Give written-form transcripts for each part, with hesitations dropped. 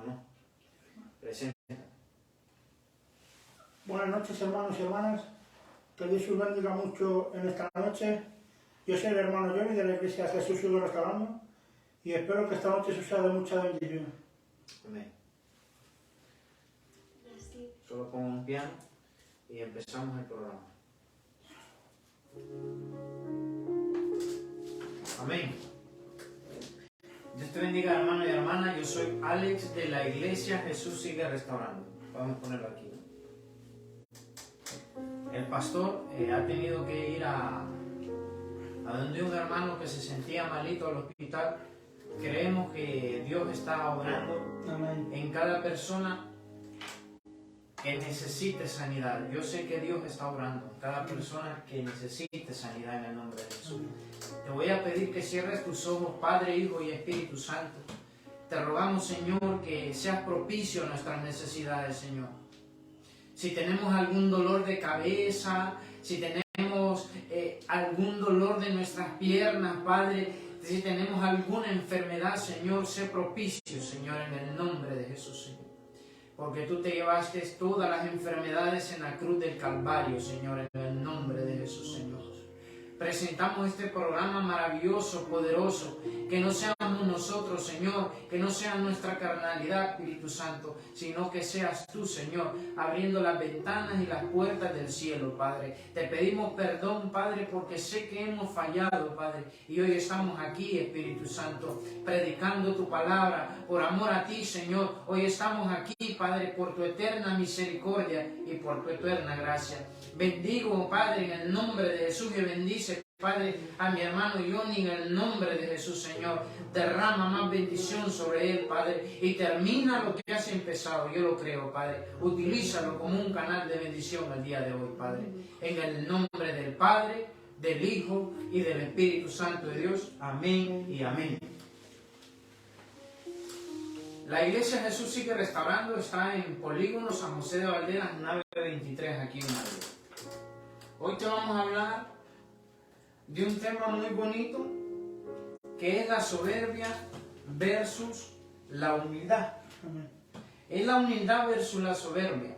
no. Presenta. Buenas noches, hermanos y hermanas. Que Dios os bendiga mucho en esta noche. Yo soy el hermano Johnny de la Iglesia Jesús sigue restaurando y espero que esta noche os sea de mucha bendición. Amén. Solo pongo un piano y empezamos el programa. Amén. Dios te bendiga, hermano y hermana. Yo soy Alex de la Iglesia Jesús sigue restaurando. Vamos a ponerlo aquí, ¿no? El pastor ha tenido que ir a donde un hermano que se sentía malito al hospital. Creemos que Dios está obrando en cada persona que necesite sanidad. Yo sé que Dios está obrando en cada persona que necesite sanidad en el nombre de Jesús. Te voy a pedir que cierres tus ojos, Padre, Hijo y Espíritu Santo. Te rogamos, Señor, que seas propicio a nuestras necesidades, Señor. Si tenemos algún dolor de cabeza, si tenemos algún dolor de nuestras piernas, Padre, si tenemos alguna enfermedad, Señor, sé propicio, Señor, en el nombre de Jesús, Señor. Porque tú te llevaste todas las enfermedades en la cruz del Calvario, Señor, en el nombre de Jesús, Señor. Presentamos este programa maravilloso, poderoso, que no seamos nosotros, Señor, que no sea nuestra carnalidad, Espíritu Santo, sino que seas tú, Señor, abriendo las ventanas y las puertas del cielo, Padre. Te pedimos perdón, Padre, porque sé que hemos fallado, Padre, y hoy estamos aquí, Espíritu Santo, predicando tu palabra, por amor a ti, Señor. Hoy estamos aquí, Padre, por tu eterna misericordia y por tu eterna gracia. Bendigo, Padre, en el nombre de Jesús, y bendice, Padre, a mi hermano Johnny, en el nombre de Jesús, Señor. Derrama más bendición sobre él, Padre, y termina lo que has empezado. Yo lo creo, Padre. Utilízalo como un canal de bendición el día de hoy, Padre. En el nombre del Padre, del Hijo y del Espíritu Santo de Dios. Amén y amén. La Iglesia Jesús sigue restaurando. Está en Polígono San José de Valderas, 923, aquí en Madrid. Hoy te vamos a hablar de un tema muy bonito, que es la soberbia versus la humildad. Es la humildad versus la soberbia.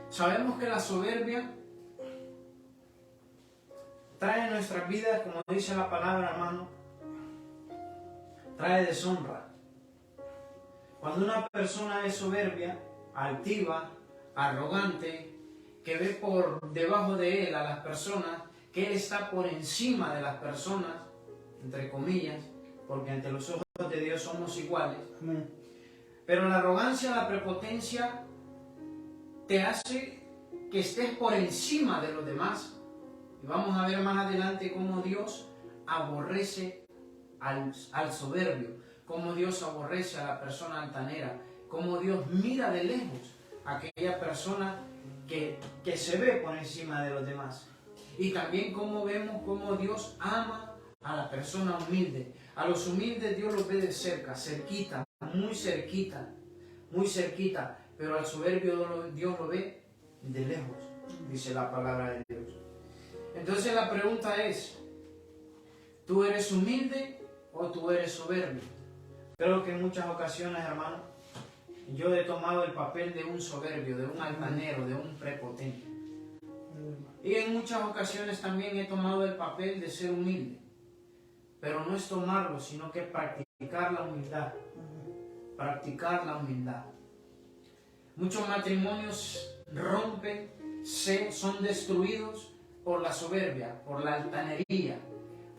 Sabemos que la soberbia trae en nuestras vidas, como dice la palabra, hermano, trae deshonra. Cuando una persona es soberbia, altiva, arrogante, que ve por debajo de él a las personas, que él está por encima de las personas, entre comillas, porque ante los ojos de Dios somos iguales. Amén. Pero la arrogancia, la prepotencia, te hace que estés por encima de los demás. Y vamos a ver más adelante cómo Dios aborrece al soberbio, cómo Dios aborrece a la persona altanera, cómo Dios mira de lejos a aquella persona que se ve por encima de los demás. Y también como vemos cómo Dios ama a la persona humilde. A los humildes Dios los ve de cerca, cerquita, muy cerquita, pero al soberbio Dios lo ve de lejos, dice la palabra de Dios. Entonces la pregunta es, ¿tú eres humilde o tú eres soberbio? Creo que en muchas ocasiones, hermano, yo he tomado el papel de un soberbio, de un altanero, de un prepotente. Y en muchas ocasiones también he tomado el papel de ser humilde. Pero no es tomarlo, sino que practicar la humildad. Practicar la humildad. Muchos matrimonios rompen, son destruidos por la soberbia, por la altanería.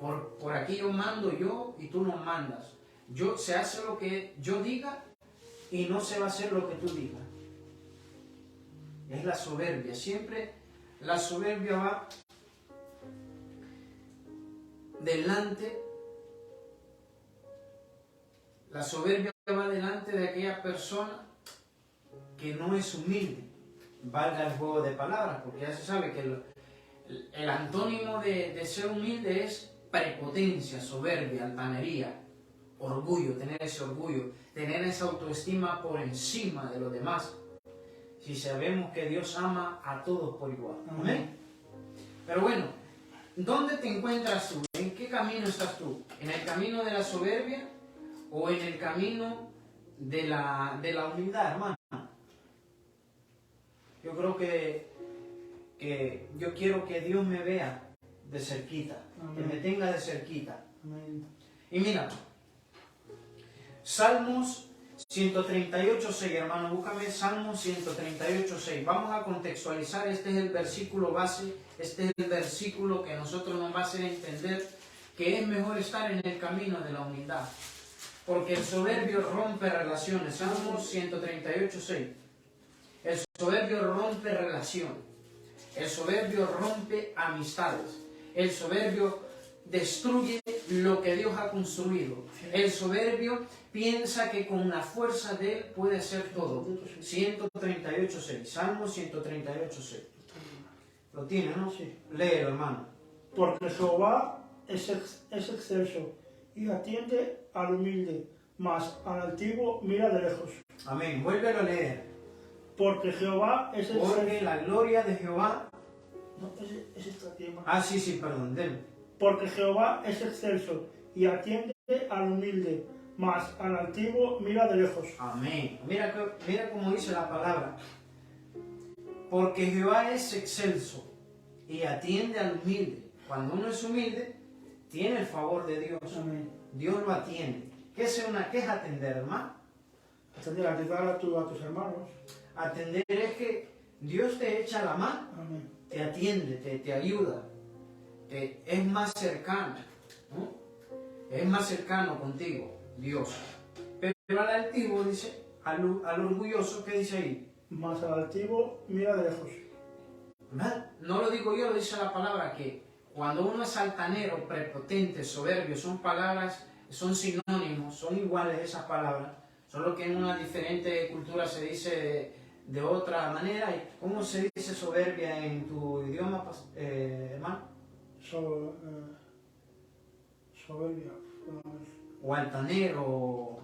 Por aquí yo mando yo y tú no mandas. Se hace lo que yo diga y no se va a hacer lo que tú digas. Es la soberbia. Siempre la soberbia va delante. La soberbia va delante de aquella persona que no es humilde. Valga el juego de palabras, porque ya se sabe que el antónimo de ser humilde es prepotencia, soberbia, altanería, orgullo, tener ese orgullo, tener esa autoestima por encima de los demás. Si sabemos que Dios ama a todos por igual. Amén. Pero bueno, ¿dónde te encuentras tú? ¿En qué camino estás tú? ¿En el camino de la soberbia o en el camino de la humildad, hermano. Yo creo que yo quiero que Dios me vea de cerquita, que me tenga de cerquita. Amén. Y mira, Salmos 138:6, hermano, búscame Salmos 138:6. Vamos a contextualizar, este es el versículo base, este es el versículo que a nosotros nos va a hacer entender que es mejor estar en el camino de la humildad. Porque el soberbio rompe relaciones. Salmos 138:6. El soberbio rompe relación. El soberbio rompe amistades. El soberbio destruye lo que Dios ha construido. El soberbio piensa que con la fuerza de él puede hacer todo. 138:6. Salmo 138:6. ¿Lo tiene, no? Sí. Léelo, hermano. Porque Jehová es excelso y atiende al humilde, mas al altivo mira de lejos. Amén. Vuélvelo a leer. Porque Jehová es excelso. Porque la gloria de Jehová... No, es esta tema. Ah, sí, perdón. Deme. Porque Jehová es excelso y atiende al humilde, mas al altivo mira de lejos. Amén. Mira cómo dice la palabra. Porque Jehová es excelso y atiende al humilde. Cuando uno es humilde, tiene el favor de Dios. Amén. Dios lo atiende. ¿Qué es atender, hermano? Atender a tus hermanos. Atender es que Dios te echa la mano, Amén. te atiende, te ayuda, es más cercano, ¿no? Es más cercano contigo, Dios. Pero al altivo dice, al orgulloso, ¿qué dice ahí? Mas al altivo mira de lejos. ¿Verdad? No lo digo yo, lo dice la palabra, que cuando uno es altanero, prepotente, soberbio, son palabras, son sinónimos, son iguales esas palabras, solo que en una diferente cultura se dice de otra manera. ¿Cómo se dice soberbia en tu idioma, hermano? Soberbia. O altanero.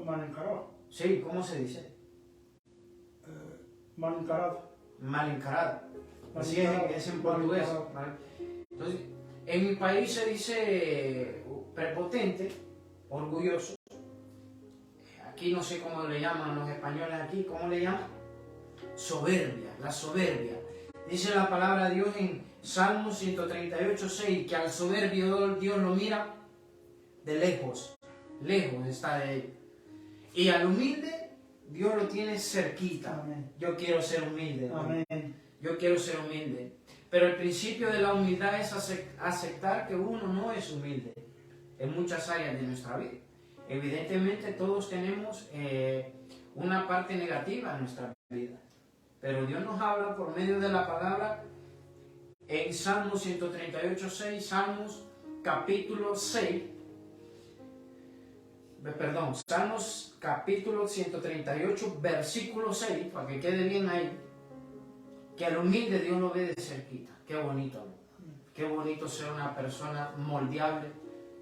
Mal encarado. Sí, ¿cómo se dice? Mal encarado. Mal encarado. Así es en portugués. ¿Vale? Entonces, en mi país se dice prepotente, orgulloso. Aquí no sé cómo le llaman los españoles aquí, ¿cómo le llaman? Soberbia, la soberbia. Dice la palabra de Dios en Salmo 138:6 que al soberbio Dios lo mira de lejos, lejos está de él. Y al humilde Dios lo tiene cerquita. Amén. Yo quiero ser humilde. Amén. Yo quiero ser humilde. Pero el principio de la humildad es aceptar que uno no es humilde en muchas áreas de nuestra vida. Evidentemente todos tenemos una parte negativa en nuestra vida, pero Dios nos habla por medio de la palabra en Salmos 138:6, Salmos capítulo 6, Salmos capítulo 138, versículo 6, para que quede bien ahí, que al humilde Dios lo ve de cerquita. Qué bonito, ¿no? Qué bonito ser una persona moldeable,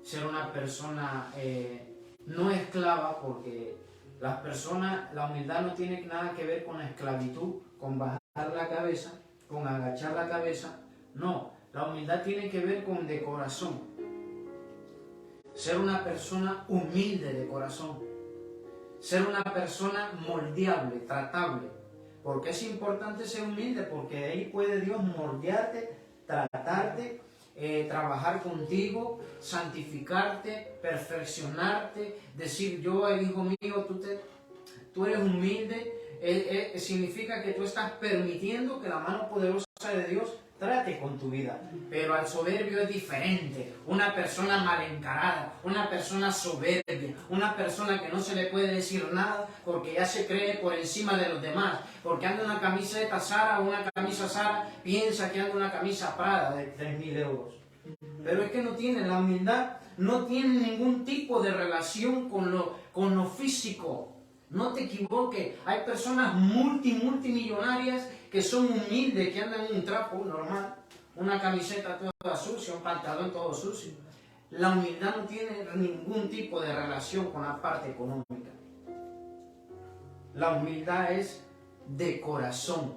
ser una persona no esclava, porque la humildad no tiene nada que ver con la esclavitud, con bajar la cabeza, con agachar la cabeza. No, la humildad tiene que ver con de corazón. Ser una persona humilde de corazón. Ser una persona moldeable, tratable. Porque es importante ser humilde, porque de ahí puede Dios moldearte, tratarte, trabajar contigo, santificarte, perfeccionarte, decir yo, hijo mío, tú eres humilde, significa que tú estás permitiendo que la mano poderosa de Dios trate con tu vida. Pero al soberbio es diferente. Una persona mal encarada, una persona soberbia, una persona que no se le puede decir nada porque ya se cree por encima de los demás, porque anda una camiseta Zara o una camisa Zara, piensa que anda una camisa Prada de 3.000 euros. Pero es que no tiene, la humildad no tiene ningún tipo de relación con lo físico. No te equivoques, hay personas multimillonarias que son humildes, que andan en un trapo normal, una camiseta toda sucia, un pantalón todo sucio. La humildad no tiene ningún tipo de relación con la parte económica. La humildad es de corazón.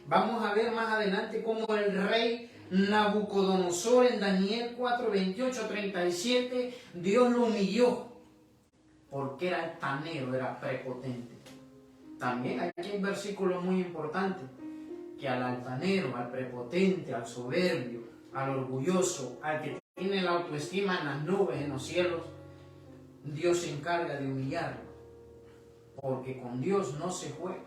Vamos a ver más adelante cómo el rey Nabucodonosor en Daniel 4, 28, 37, Dios lo humilló. porque era altanero, era prepotente. También aquí hay versículos muy importantes, que al altanero, al prepotente, al soberbio, al orgulloso, al que tiene la autoestima en las nubes, en los cielos, Dios se encarga de humillarlo, porque con Dios no se juega.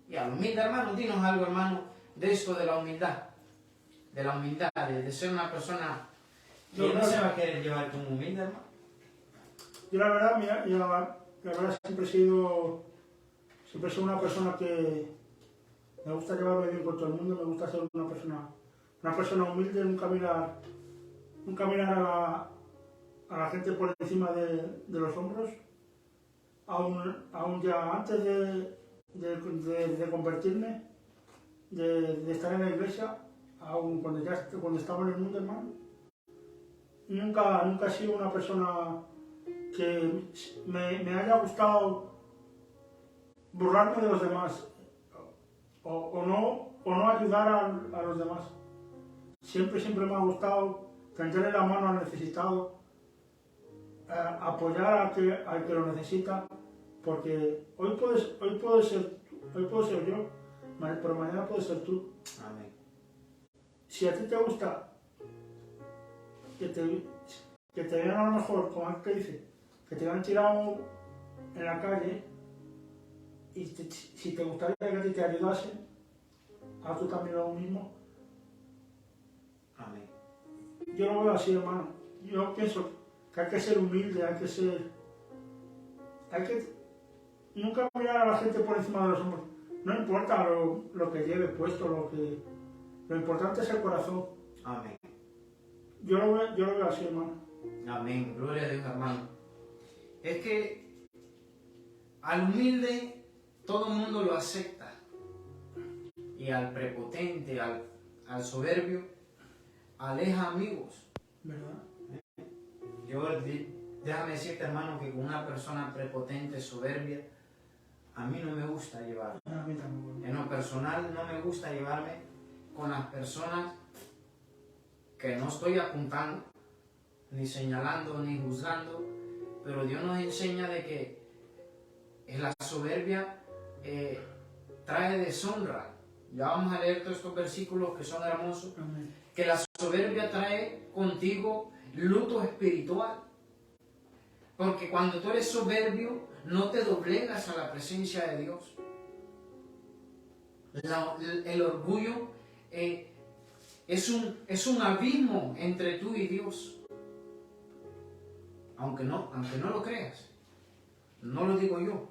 Y al humilde, hermano, dinos algo, hermano, de esto de la humildad, de ser una persona que no se va a querer llevar como humilde, hermano. Yo la verdad, mira, la verdad siempre he sido una persona que me gusta llevarme bien con todo el mundo, me gusta ser una persona humilde, nunca mirar a la gente por encima de los hombros, aún ya antes de convertirme, de estar en la iglesia, aún cuando estaba en el mundo, hermano. Nunca he sido una persona que me haya gustado burlarme de los demás o no ayudar a los demás. Siempre me ha gustado tenderle la mano al necesitado, apoyar al que lo necesita, porque hoy puedo ser yo, pero mañana puede ser tú. Amén. Si a ti te gusta que te vean a lo mejor, como aquel que dice, que te han tirado en la calle, y si te gustaría que a ti te ayudasen, haz tú también lo mismo. Amén. Yo lo veo así, hermano. Yo pienso que hay que ser humilde, hay que nunca mirar a la gente por encima de los hombros. No importa lo que lleve puesto, lo importante es el corazón. Amén. Yo lo veo así, hermano. Amén. Gloria a Dios, hermano. Es que al humilde todo el mundo lo acepta. Y al prepotente, al soberbio, aleja amigos. ¿Verdad? Déjame decirte, hermano, que con una persona prepotente, soberbia, a mí no me gusta llevarme. A mí tampoco. En lo personal no me gusta llevarme con las personas que no estoy apuntando, ni señalando, ni juzgando, pero Dios nos enseña de que la soberbia trae deshonra. Ya vamos a leer todos estos versículos que son hermosos. Amén. Que la soberbia trae contigo luto espiritual. Porque cuando tú eres soberbio, no te doblegas a la presencia de Dios. El orgullo es un abismo entre tú y Dios. Aunque no lo creas. No lo digo yo.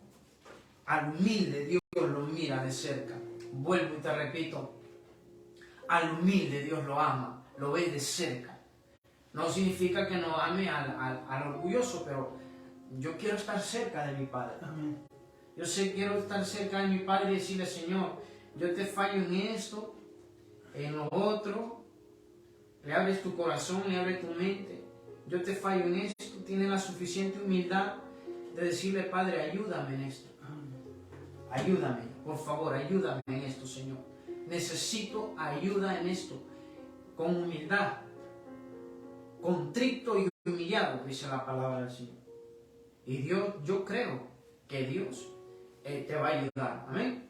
Al humilde Dios lo mira de cerca. Vuelvo y te repito. Al humilde Dios lo ama, lo ve de cerca. No significa que no ame al orgulloso, pero yo quiero estar cerca de mi Padre. Amén. Quiero estar cerca de mi Padre y decirle, Señor, yo te fallo en esto, en lo otro. Le abres tu corazón, le abres tu mente. Yo te fallo en esto. Tienes la suficiente humildad de decirle, Padre, ayúdame en esto. Ayúdame, por favor, ayúdame en esto, Señor. Necesito ayuda en esto. Con humildad. Contrito y humillado, dice la palabra del Señor. Y Dios, yo creo que Dios te va a ayudar. Amén.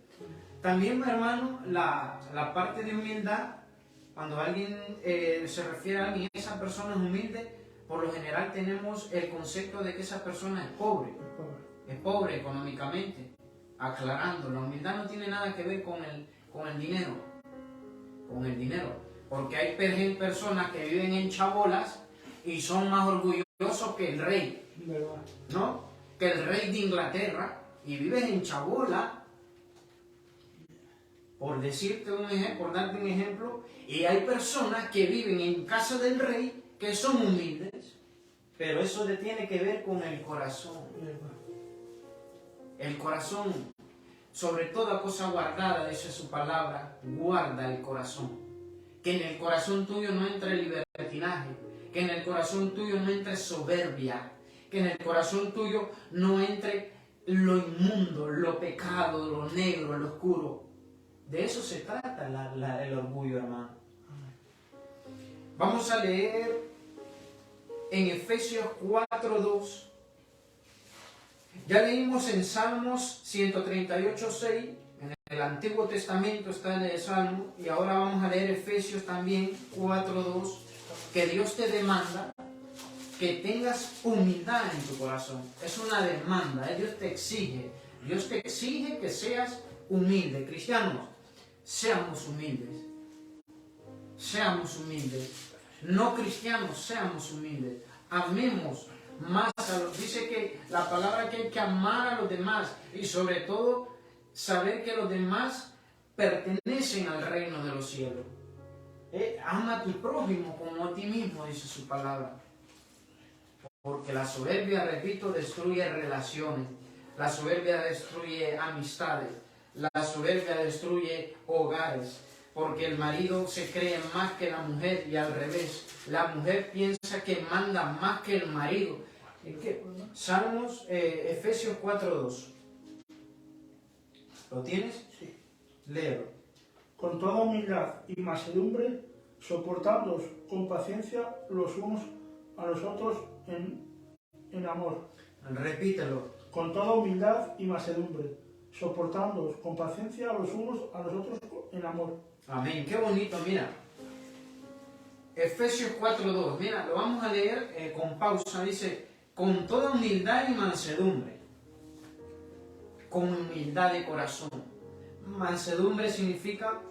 También, hermano, la parte de humildad, cuando alguien se refiere a alguien, esa persona es humilde, por lo general tenemos el concepto de que esa persona es pobre. Es pobre económicamente. Aclarando, la humildad no tiene nada que ver con el dinero. Con el dinero. Porque hay personas que viven en chabolas y son más orgullosos que el rey. ¿Verdad? ¿No? Que el rey de Inglaterra, y vives en chabola, por darte un ejemplo, y hay personas que viven en casa del rey que son humildes, pero eso tiene que ver con el corazón. El corazón, sobre toda cosa guardada, dice su palabra, guarda el corazón. Que en el corazón tuyo no entre libertinaje, que en el corazón tuyo no entre soberbia, que en el corazón tuyo no entre lo inmundo, lo pecado, lo negro, lo oscuro. De eso se trata el orgullo, hermano. Vamos a leer en Efesios 4:2. Ya leímos en Salmos 138:6, en el Antiguo Testamento está en el Salmo, y ahora vamos a leer Efesios también 4:2, que Dios te demanda que tengas humildad en tu corazón. Es una demanda, Dios te exige que seas humilde. Cristianos, seamos humildes. Seamos humildes. No cristianos, seamos humildes. Amemos más a los. Dice que la palabra que hay que amar a los demás y sobre todo saber que los demás pertenecen al reino de los cielos. Ama a tu prójimo como a ti mismo, dice su palabra. Porque la soberbia, repito, destruye relaciones. La soberbia destruye amistades. La soberbia destruye hogares. Porque el marido se cree más que la mujer y al revés. La mujer piensa que manda más que el marido. Salmos, Efesios 4:2. ¿Lo tienes? Sí. Léelo. Con toda humildad y mansedumbre, soportándoos con paciencia los unos a los otros en amor. Repítelo. Con toda humildad y mansedumbre, soportándoos con paciencia los unos a los otros en amor. Amén. Qué bonito, mira. Efesios 4:2. Mira, lo vamos a leer con pausa. Dice, con toda humildad y mansedumbre. Con humildad de corazón. Mansedumbre significa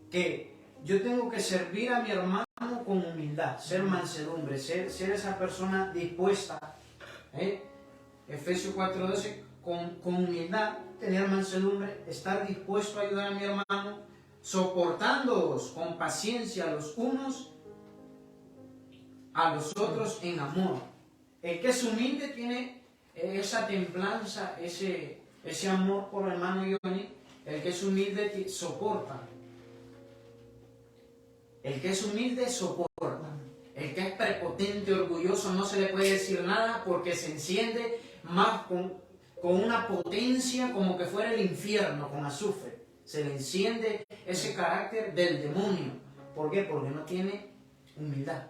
que yo tengo que servir a mi hermano con humildad, ser mansedumbre, ser esa persona dispuesta. Efesios 4:12, con humildad, tener mansedumbre, estar dispuesto a ayudar a mi hermano, soportándoos con paciencia los unos a los otros en amor. El que es humilde tiene esa templanza, ese amor por el hermano Johnny. El que es humilde soporta. El que es humilde soporta. El que es prepotente, orgulloso, no se le puede decir nada porque se enciende más con una potencia como que fuera el infierno, con azufre. Se le enciende ese carácter del demonio. ¿Por qué? Porque no tiene humildad.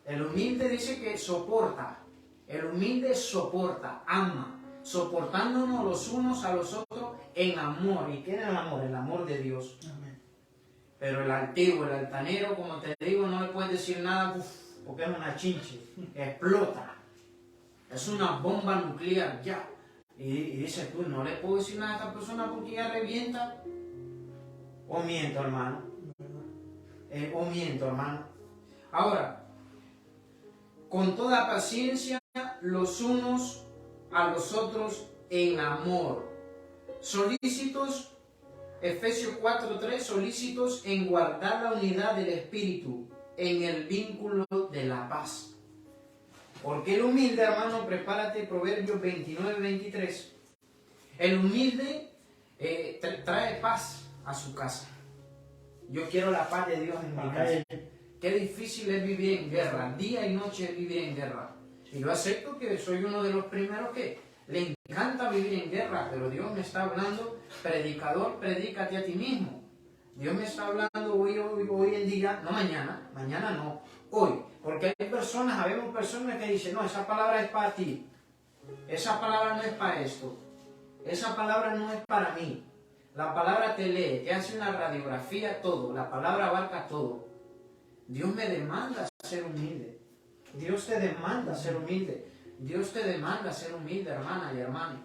El humilde dice que soporta. El humilde soporta, ama, soportándonos los unos a los otros en amor. ¿Y qué es el amor? El amor de Dios. Amén. Pero el altivo, el altanero, como te digo, no le puedes decir nada porque es una chinche. Explota. Es una bomba nuclear ya. Y dices tú, no le puedo decir nada a esta persona porque ya revienta. O miento, hermano. O miento, hermano. Ahora, con toda paciencia, los unos a los otros en amor. Solícitos, Efesios 4:3, solícitos en guardar la unidad del Espíritu, en el vínculo de la paz. Porque el humilde, hermano, prepárate, Proverbios 29:23. El humilde trae paz a su casa. Yo quiero la paz de Dios en mi casa. Qué difícil es vivir en guerra, día y noche vivir en guerra. Y yo acepto que soy uno de los primeros que le encanta vivir en guerra, pero Dios me está hablando, predicador, predícate a ti mismo. Dios me está hablando hoy en día, no mañana, mañana no, hoy. Porque hay personas, habemos personas que dicen, no, esa palabra es para ti, esa palabra no es para esto, esa palabra no es para mí. La palabra te lee, te hace una radiografía, todo, la palabra abarca todo. Dios me demanda ser humilde. Dios te demanda ser humilde. Dios te demanda ser humilde, hermana y hermano.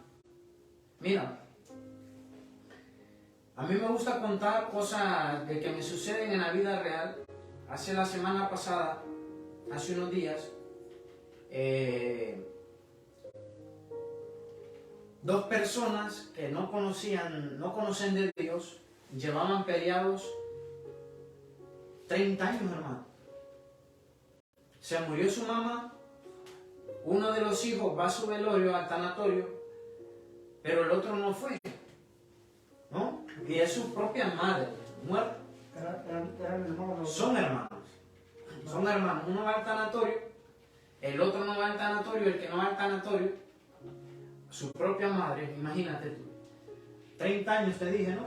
Mira, a mí me gusta contar cosas de que me suceden en la vida real. Hace la semana pasada, hace unos días, dos personas que no conocen de Dios, llevaban peleados 30 años, hermano. Se murió su mamá, uno de los hijos va a su velorio, al tanatorio, pero el otro no fue, ¿no? Y es su propia madre, muerta. Son hermanos. Son hermanos. Uno va al tanatorio, el otro no va al tanatorio, el que no va al tanatorio, su propia madre, imagínate tú. 30 años te dije, ¿no?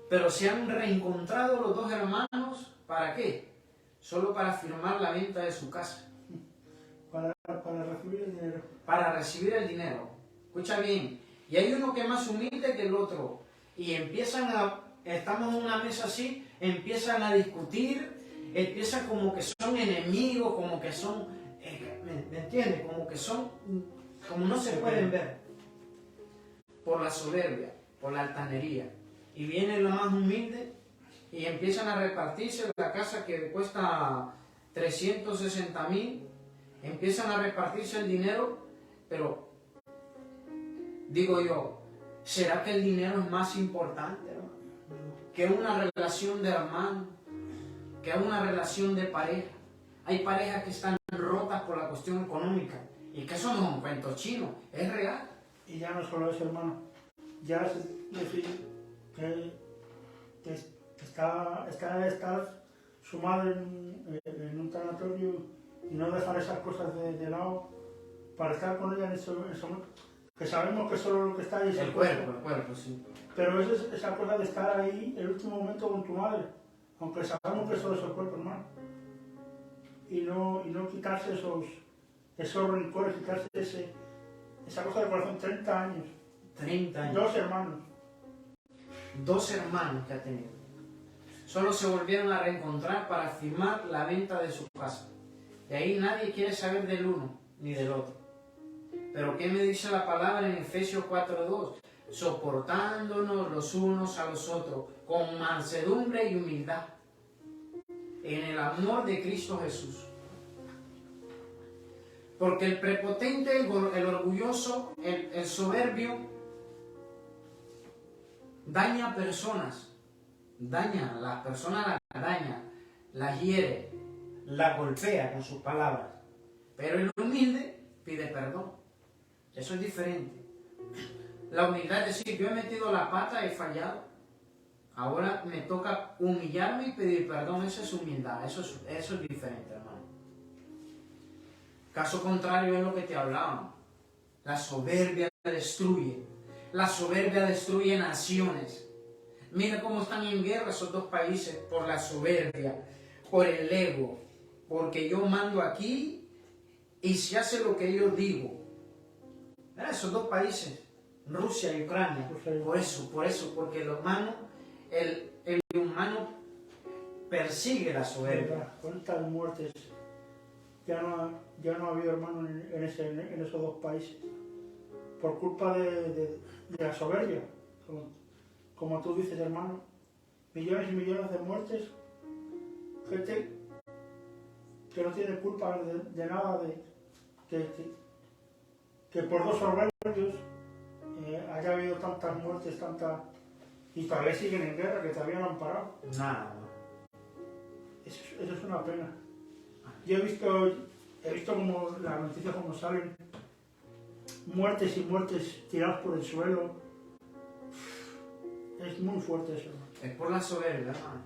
Pero se han reencontrado los dos hermanos, ¿para qué? Solo para firmar la venta de su casa. para recibir el dinero. Escucha bien. Y hay uno que es más humilde que el otro. Y estamos en una mesa así, empiezan a discutir, empiezan como que son enemigos, como que son, ¿me entiendes? Como que son, como no se pueden ver. Por la soberbia, por la altanería. Y viene lo más humilde y empiezan a repartirse la casa que cuesta 360,000, empiezan a repartirse el dinero, pero digo yo, ¿será que el dinero es más importante, hermano, que una relación de hermano, que una relación de pareja? Hay parejas que están rotas por la cuestión económica y que eso no es un cuento chino, es real. Y ya no solo eso, hermano, ya es decir que está su madre en un tanatorio y no dejar esas cosas de lado para estar con ella en ese momento, que sabemos que solo lo que está ahí es el cuerpo, sí. Pero esa cosa de estar ahí el último momento con tu madre, aunque sabemos que solo es el cuerpo, hermano, y no quitarse esos rencores, quitarse esa cosa de corazón. 30 años. 30 años. 2 hermanos. 2 hermanos que ha tenido. Solo se volvieron a reencontrar para firmar la venta de su casa. De ahí nadie quiere saber del uno ni del otro. Pero ¿qué me dice la palabra en Efesios 4:2? Soportándonos los unos a los otros con mansedumbre y humildad en el amor de Cristo Jesús. Porque el prepotente, el orgulloso, el soberbio, daña a personas, las personas las daña, las hiere, las golpea con sus palabras. Pero el humilde pide perdón. Eso es diferente. La humildad es decir, yo he metido la pata, he fallado. Ahora me toca humillarme y pedir perdón. Eso es humildad, eso es diferente, hermano. Caso contrario es lo que te hablaba. La soberbia destruye. La soberbia destruye naciones. Mira cómo están en guerra esos dos países por la soberbia, por el ego, porque yo mando aquí y se hace lo que yo digo. Mira esos dos países, Rusia y Ucrania, por eso, porque el humano persigue la soberbia. ¿Cuántas muertes ya no ha habido, hermano, en esos dos países? Por culpa de la soberbia, como tú dices, hermano. Millones y millones de muertes, gente que no tiene culpa de nada, que por dos soberbios haya habido tantas muertes, y todavía siguen en guerra, que todavía no han parado. Nada. Eso es una pena. Yo he visto como las noticias como salen, muertes y muertes tiradas por el suelo. Es muy fuerte eso. Es por la soberbia, hermano.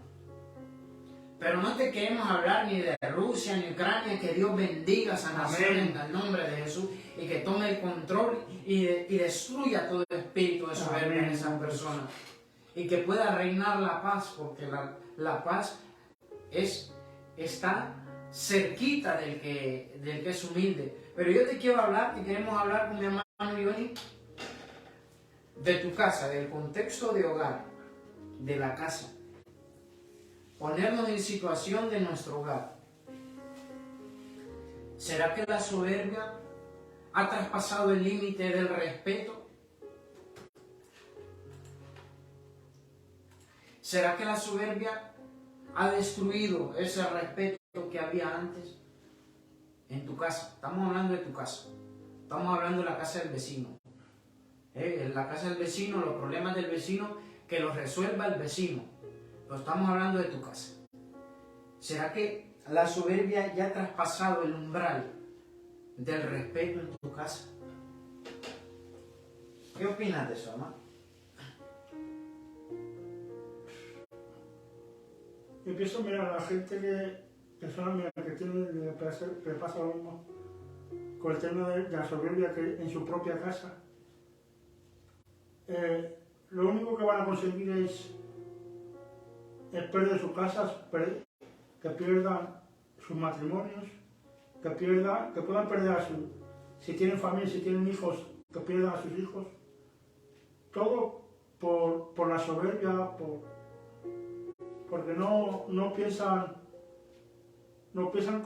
Pero no te queremos hablar ni de Rusia ni Ucrania, que Dios bendiga a esa nación en el nombre de Jesús y que tome el control y destruya todo el espíritu de soberbia en esas personas. Y que pueda reinar la paz, porque la paz está cerquita del que es humilde. Pero yo te quiero hablar, y queremos hablar con mi hermano Johnny, de tu casa, del contexto de hogar, de la casa. Ponernos en situación de nuestro hogar. ¿Será que la soberbia ha traspasado el límite del respeto? ¿Será que la soberbia ha destruido ese respeto que había antes? En tu casa, estamos hablando de tu casa, estamos hablando de la casa del vecino. En la casa del vecino, los problemas del vecino, que los resuelva el vecino. Pero estamos hablando de tu casa. ¿Será que la soberbia ya ha traspasado el umbral del respeto en tu casa? ¿Qué opinas de eso, hermano? Yo pienso, mira, la gente personas que tienen, le pasa lo mismo con el tema de la soberbia que en su propia casa. Lo único que van a conseguir es perder sus casas, que pierdan sus matrimonios, que puedan perder si tienen familia, si tienen hijos, que pierdan a sus hijos. Todo por la soberbia, porque no piensan, bueno, piensan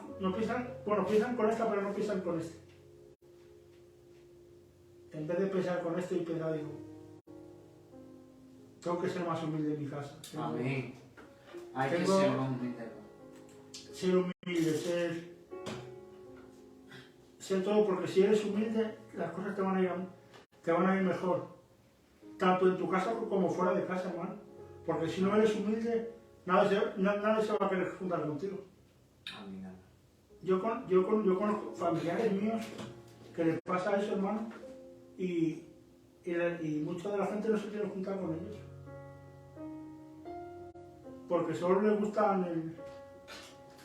con esta, pero no piensan con este. En vez de pensar con este y pensar, digo, tengo que ser más humilde en mi casa. Amén. Hay que ser más humilde. Ser humilde, ser todo, porque si eres humilde, las cosas te van a ir mejor. Tanto en tu casa como fuera de casa, hermano. Porque si no eres humilde, nadie se va a querer juntar contigo. Amén. Yo conozco familiares míos que les pasa eso, hermano, y mucha de la gente no se quiere juntar con ellos. Porque solo les gusta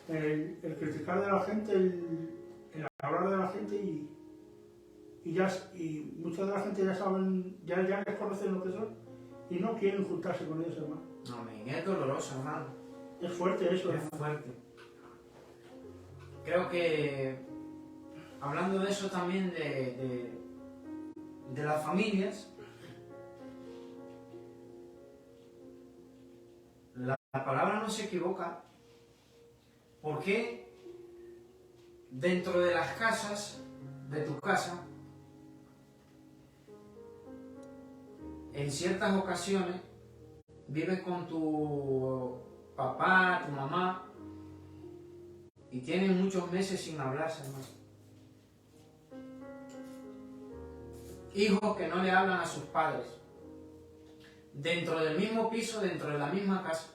el criticar de la gente, el hablar de la gente y mucha de la gente ya saben, ya les conocen lo que son y no quieren juntarse con ellos, hermano. Amén. Es doloroso, hermano. Es fuerte eso, Es hermano. fuerte. Creo que hablando de eso también de las familias, la palabra no se equivoca, porque dentro de las casas, de tu casa, en ciertas ocasiones vives con tu papá, tu mamá, y tienen muchos meses sin hablarse, hermano. Hijos que no le hablan a sus padres, dentro del mismo piso, dentro de la misma casa.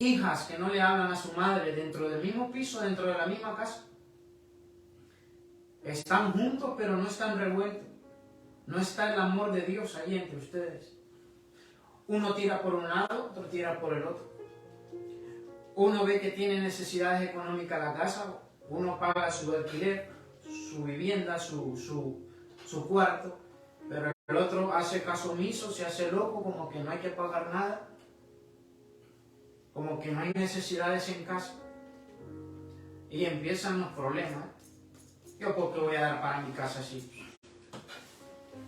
Hijas que no le hablan a su madre, dentro del mismo piso, dentro de la misma casa. Están juntos, pero no están revueltos. No está el amor de Dios ahí entre ustedes. Uno tira por un lado, otro tira por el otro. Uno ve que tiene necesidades económicas la casa, uno paga su alquiler, su vivienda, su cuarto, pero el otro hace caso omiso, se hace loco, como que no hay que pagar nada, como que no hay necesidades en casa. Y empiezan los problemas. ¿Yo por qué voy a dar para mi casa así?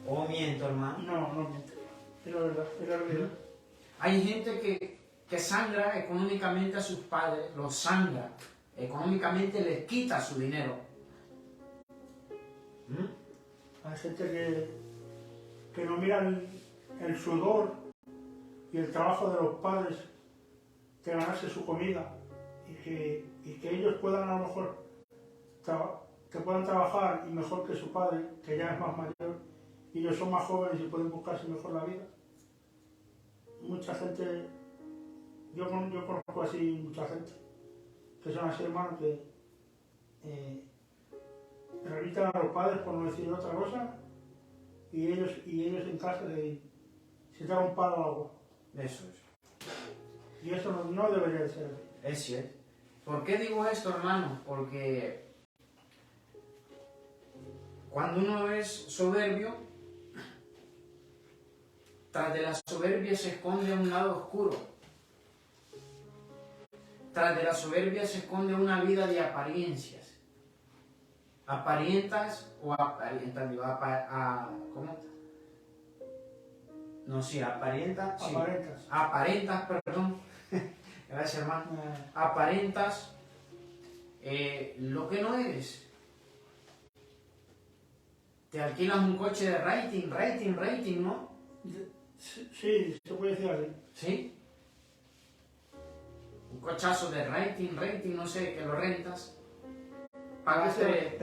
¿O miento, hermano? No miento. Es la verdad, es la realidad. Hay gente que sangra económicamente a sus padres, los sangra, económicamente les quita su dinero. Hay gente que no mira el sudor y el trabajo de los padres de ganarse su comida y que ellos puedan a lo mejor que puedan trabajar y mejor que su padre, que ya es más mayor, y ellos son más jóvenes y pueden buscarse mejor la vida. Mucha gente, yo conozco así mucha gente, que son así hermanos que revitan a los padres por no decir otra cosa y ellos en casa se dan un palo al agua. Eso es. Y eso no debería de ser así. Es cierto. ¿Por qué digo esto, hermano? Porque cuando uno es soberbio, tras de la soberbia se esconde un lado oscuro. Tras de la soberbia se esconde una vida de apariencias. Aparentas o aparentas, digo, ¿cómo está? No, sí, aparentas. Sí. Aparentas, perdón. Gracias, hermano. Aparentas lo que no eres. Te alquilas un coche de rating, ¿no? Sí, se puede decir así. ¿Sí? Un cochazo de rating, no sé, que lo rentas. Pagaste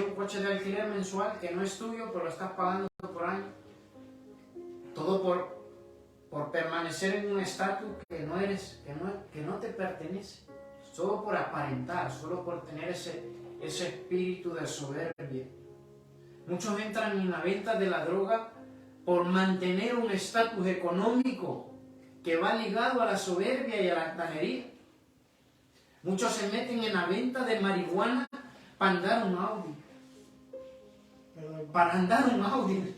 un coche de alquiler mensual que no es tuyo, pero lo estás pagando por año. Todo por permanecer en un estatus que no eres, que no te pertenece. Solo por aparentar, solo por tener ese espíritu de soberbia. Muchos entran en la venta de la droga por mantener un estatus económico que va ligado a la soberbia y a la altanería. Muchos se meten en la venta de marihuana para andar un Audi. Para andar un Audi.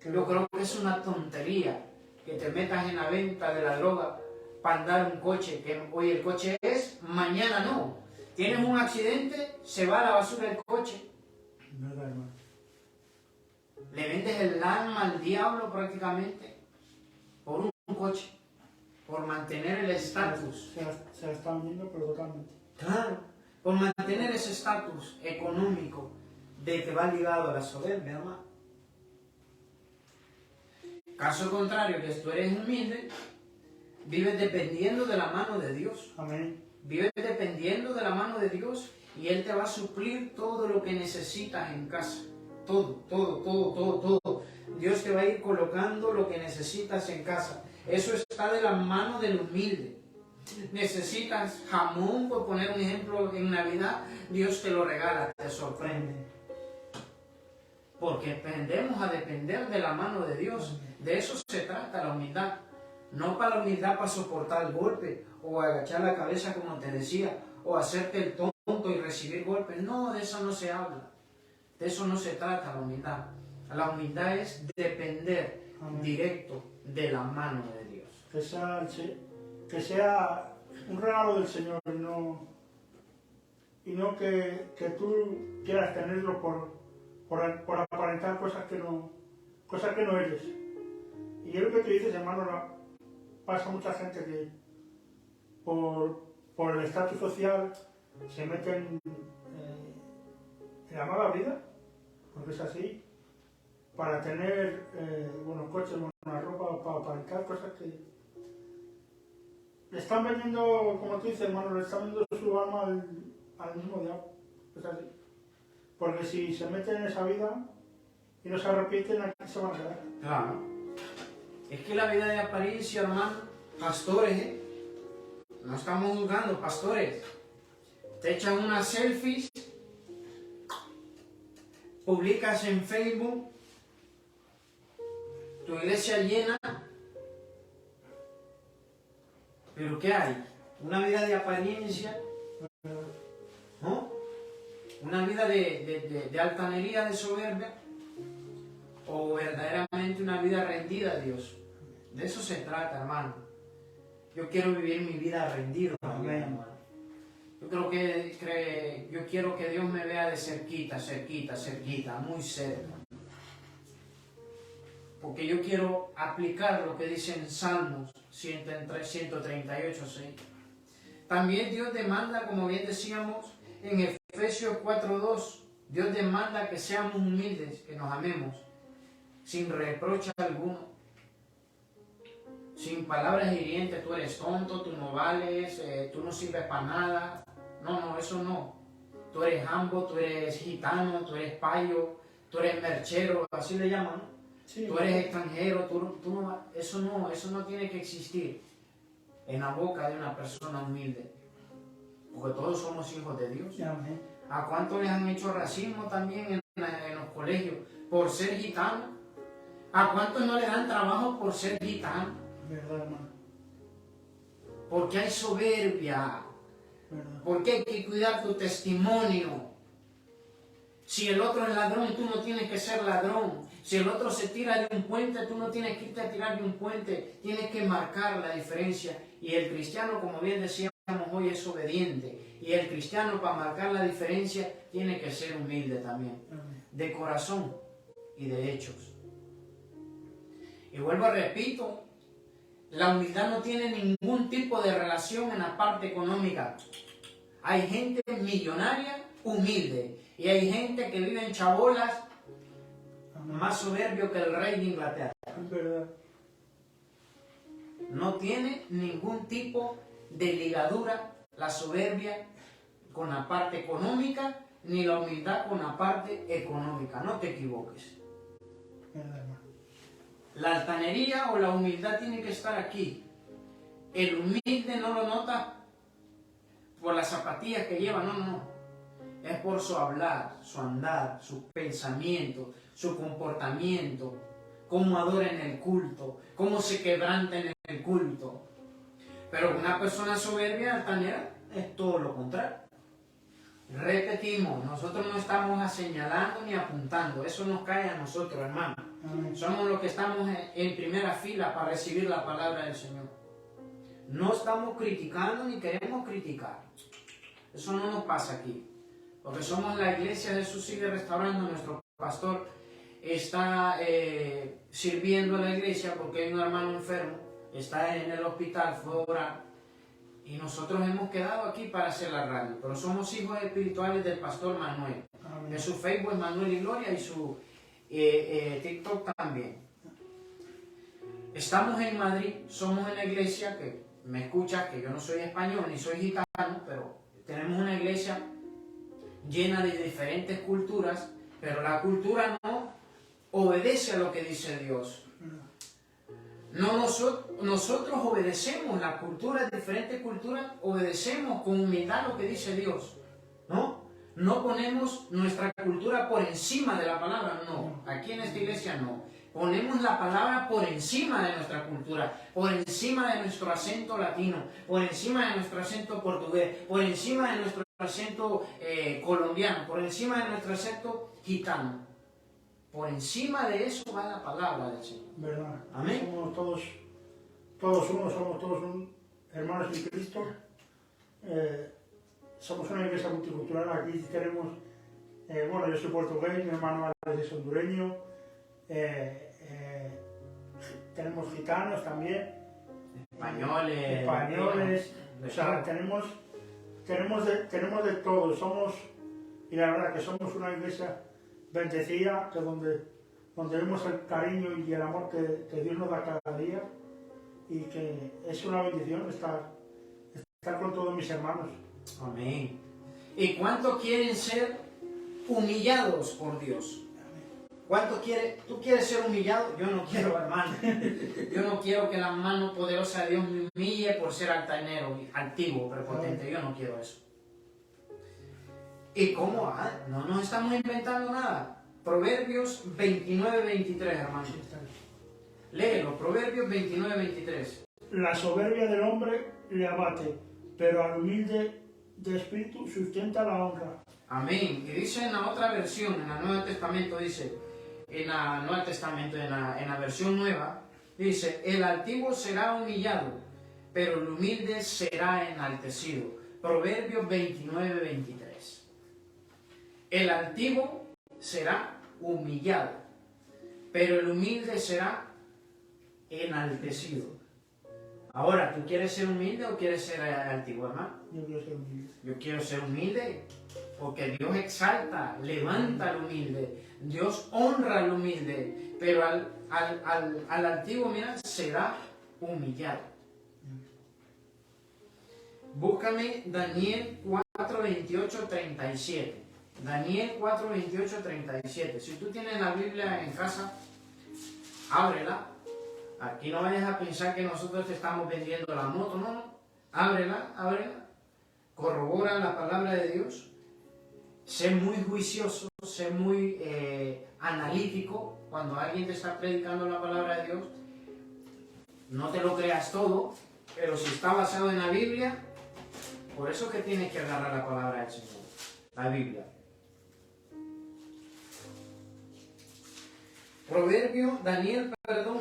Yo creo que es una tontería que te metas en la venta de la droga para andar un coche, que hoy el coche es, mañana no. Tienes un accidente, se va a la basura el coche. ¿Verdad, hermano? Le vendes el alma al diablo prácticamente por un coche, por mantener el estatus. Se la están viendo, pero totalmente. Claro, por mantener ese estatus económico de que va ligado a la soberbia, hermano. Caso contrario, que tú eres humilde, vives dependiendo de la mano de Dios. Amén. Vives dependiendo de la mano de Dios y Él te va a suplir todo lo que necesitas en casa. Todo. Dios te va a ir colocando lo que necesitas en casa. Eso está de la mano del humilde. Necesitas jamón, por poner un ejemplo, en Navidad, Dios te lo regala, te sorprende. Porque aprendemos a depender de la mano de Dios. De eso se trata la humildad. No para la humildad para soportar el golpe, o agachar la cabeza como te decía, o hacerte el tonto y recibir golpes. No, de eso no se habla. De eso no se trata la humildad. La humildad es depender directo de la mano de Dios. Que sea un regalo del Señor y no que tú quieras tenerlo por aparentar cosas que no eres. Y es lo que tú dices, hermano, pasa mucha gente que por el estatus social se meten en la mala vida, porque es así, para tener buenos coches, buena ropa, para aparentar cosas que le están vendiendo, como tú dices, hermano, le están vendiendo su alma al mismo diablo. Es así. Porque si se meten en esa vida y no se arrepienten, aquí se van a quedar. Claro. Es que la vida de apariencia, hermano, pastores, no estamos juzgando, pastores. Te echan unas selfies, publicas en Facebook, tu iglesia llena. ¿Pero qué hay? Una vida de apariencia, ¿no? Una vida de altanería, de soberbia, o verdaderamente una vida rendida a Dios. De eso se trata, hermano. Yo quiero vivir mi vida rendido también, hermano. Yo quiero que Dios me vea de cerquita, muy cerca. Porque yo quiero aplicar lo que dice en Salmos 138, 6. También Dios demanda, como bien decíamos, en Efesios 4:2, Dios demanda que seamos humildes, que nos amemos, sin reproche alguno, sin palabras hirientes. Tú eres tonto, tú no vales, tú no sirves para nada. No, eso no. Tú eres jambo, tú eres gitano, tú eres payo, tú eres merchero, así le llaman, ¿no? Sí, tú eres extranjero, tú no, eso no tiene que existir en la boca de una persona humilde. Porque todos somos hijos de Dios. Amén. ¿A cuántos les han hecho racismo también en los colegios por ser gitano? ¿A cuántos no les dan trabajo por ser gitano? Verdad, hermano. Porque hay soberbia. Verdad. Porque hay que cuidar tu testimonio. Si el otro es ladrón, tú no tienes que ser ladrón. Si el otro se tira de un puente, tú no tienes que irte a tirar de un puente. Tienes que marcar la diferencia. Y el cristiano, como bien decíamos hoy, es obediente. Y el cristiano, para marcar la diferencia, tiene que ser humilde también. De corazón y de hechos. Y vuelvo, repito, la humildad no tiene ningún tipo de relación en la parte económica. Hay gente millonaria, humilde. Y hay gente que vive en chabolas, más soberbio que el rey de Inglaterra. Es verdad. No tiene ningún tipo de ligadura la soberbia con la parte económica, ni la humildad con la parte económica. No te equivoques. Verdad, hermano. La altanería o la humildad tiene que estar aquí. El humilde no lo nota por las zapatillas que lleva, no. Es por su hablar, su andar, su pensamiento, su comportamiento, cómo adora en el culto, cómo se quebranta en el culto. Pero una persona soberbia, altanera, es todo lo contrario. Repetimos, nosotros no estamos señalando ni apuntando, eso nos cae a nosotros, hermano. Somos los que estamos en primera fila para recibir la palabra del Señor. No estamos criticando ni queremos criticar. Eso no nos pasa aquí. Porque somos la iglesia, Jesús sigue restaurando, nuestro pastor está sirviendo a la iglesia porque hay un hermano enfermo, está en el hospital, fue a orar, y nosotros hemos quedado aquí para hacer la radio, pero somos hijos espirituales del pastor Manuel. Amén. En su Facebook es Manuel y Gloria y su TikTok también. Estamos en Madrid, somos una iglesia que me escucha, que yo no soy español ni soy gitano, pero tenemos una iglesia llena de diferentes culturas, pero la cultura no obedece a lo que dice Dios. No, nosotros obedecemos la cultura, diferentes culturas, obedecemos con humildad lo que dice Dios, ¿no? No ponemos nuestra cultura por encima de la palabra, no. Aquí en esta iglesia no. Ponemos la palabra por encima de nuestra cultura, por encima de nuestro acento latino, por encima de nuestro acento portugués, por encima de nuestro acento colombiano, por encima de nuestro acento gitano. Por encima de eso va la palabra del Señor. ¿Verdad? Amén. Somos todos uno, somos todos hermanos en Cristo. Somos una iglesia multicultural. Aquí tenemos, bueno, yo soy portugués, mi hermano es hondureño, tenemos gitanos también, españoles, o sea, tenemos de todo. Y la verdad que somos una iglesia bendecida, que donde vemos el cariño y el amor que Dios nos da cada día, y que es una bendición estar con todos mis hermanos. Amén. ¿Y cuántos quieren ser humillados por Dios? ¿Cuánto tú quieres ser humillado? Yo no quiero, hermano. Yo no quiero que la mano poderosa de Dios me humille por ser altanero, altivo, prepotente. Yo no quiero eso. ¿Y cómo? No nos estamos inventando nada. Proverbios 29-23, hermano. Léelo, Proverbios 29-23. La soberbia del hombre le abate, pero al humilde de espíritu sustenta la honra. Amén. Y dice en la otra versión, en el Nuevo Testamento, dice, en la versión nueva, dice, el altivo será humillado, pero el humilde será enaltecido. Proverbios 29-23. El altivo será humillado, pero el humilde será enaltecido. Ahora, ¿tú quieres ser humilde o quieres ser altivo, hermano? Yo quiero ser humilde. Yo quiero ser humilde, porque Dios exalta, levanta al humilde, Dios honra al humilde, pero al altivo, mira, será humillado. Búscame Daniel 4, 28, 37. Daniel 4, 28, 37. Si tú tienes la Biblia en casa, ábrela. Aquí no vayas a pensar que nosotros te estamos vendiendo la moto, no. Ábrela. Corrobora la palabra de Dios. Sé muy juicioso, sé muy analítico cuando alguien te está predicando la palabra de Dios. No te lo creas todo, pero si está basado en la Biblia, por eso es que tienes que agarrar la palabra del Señor, la Biblia. Daniel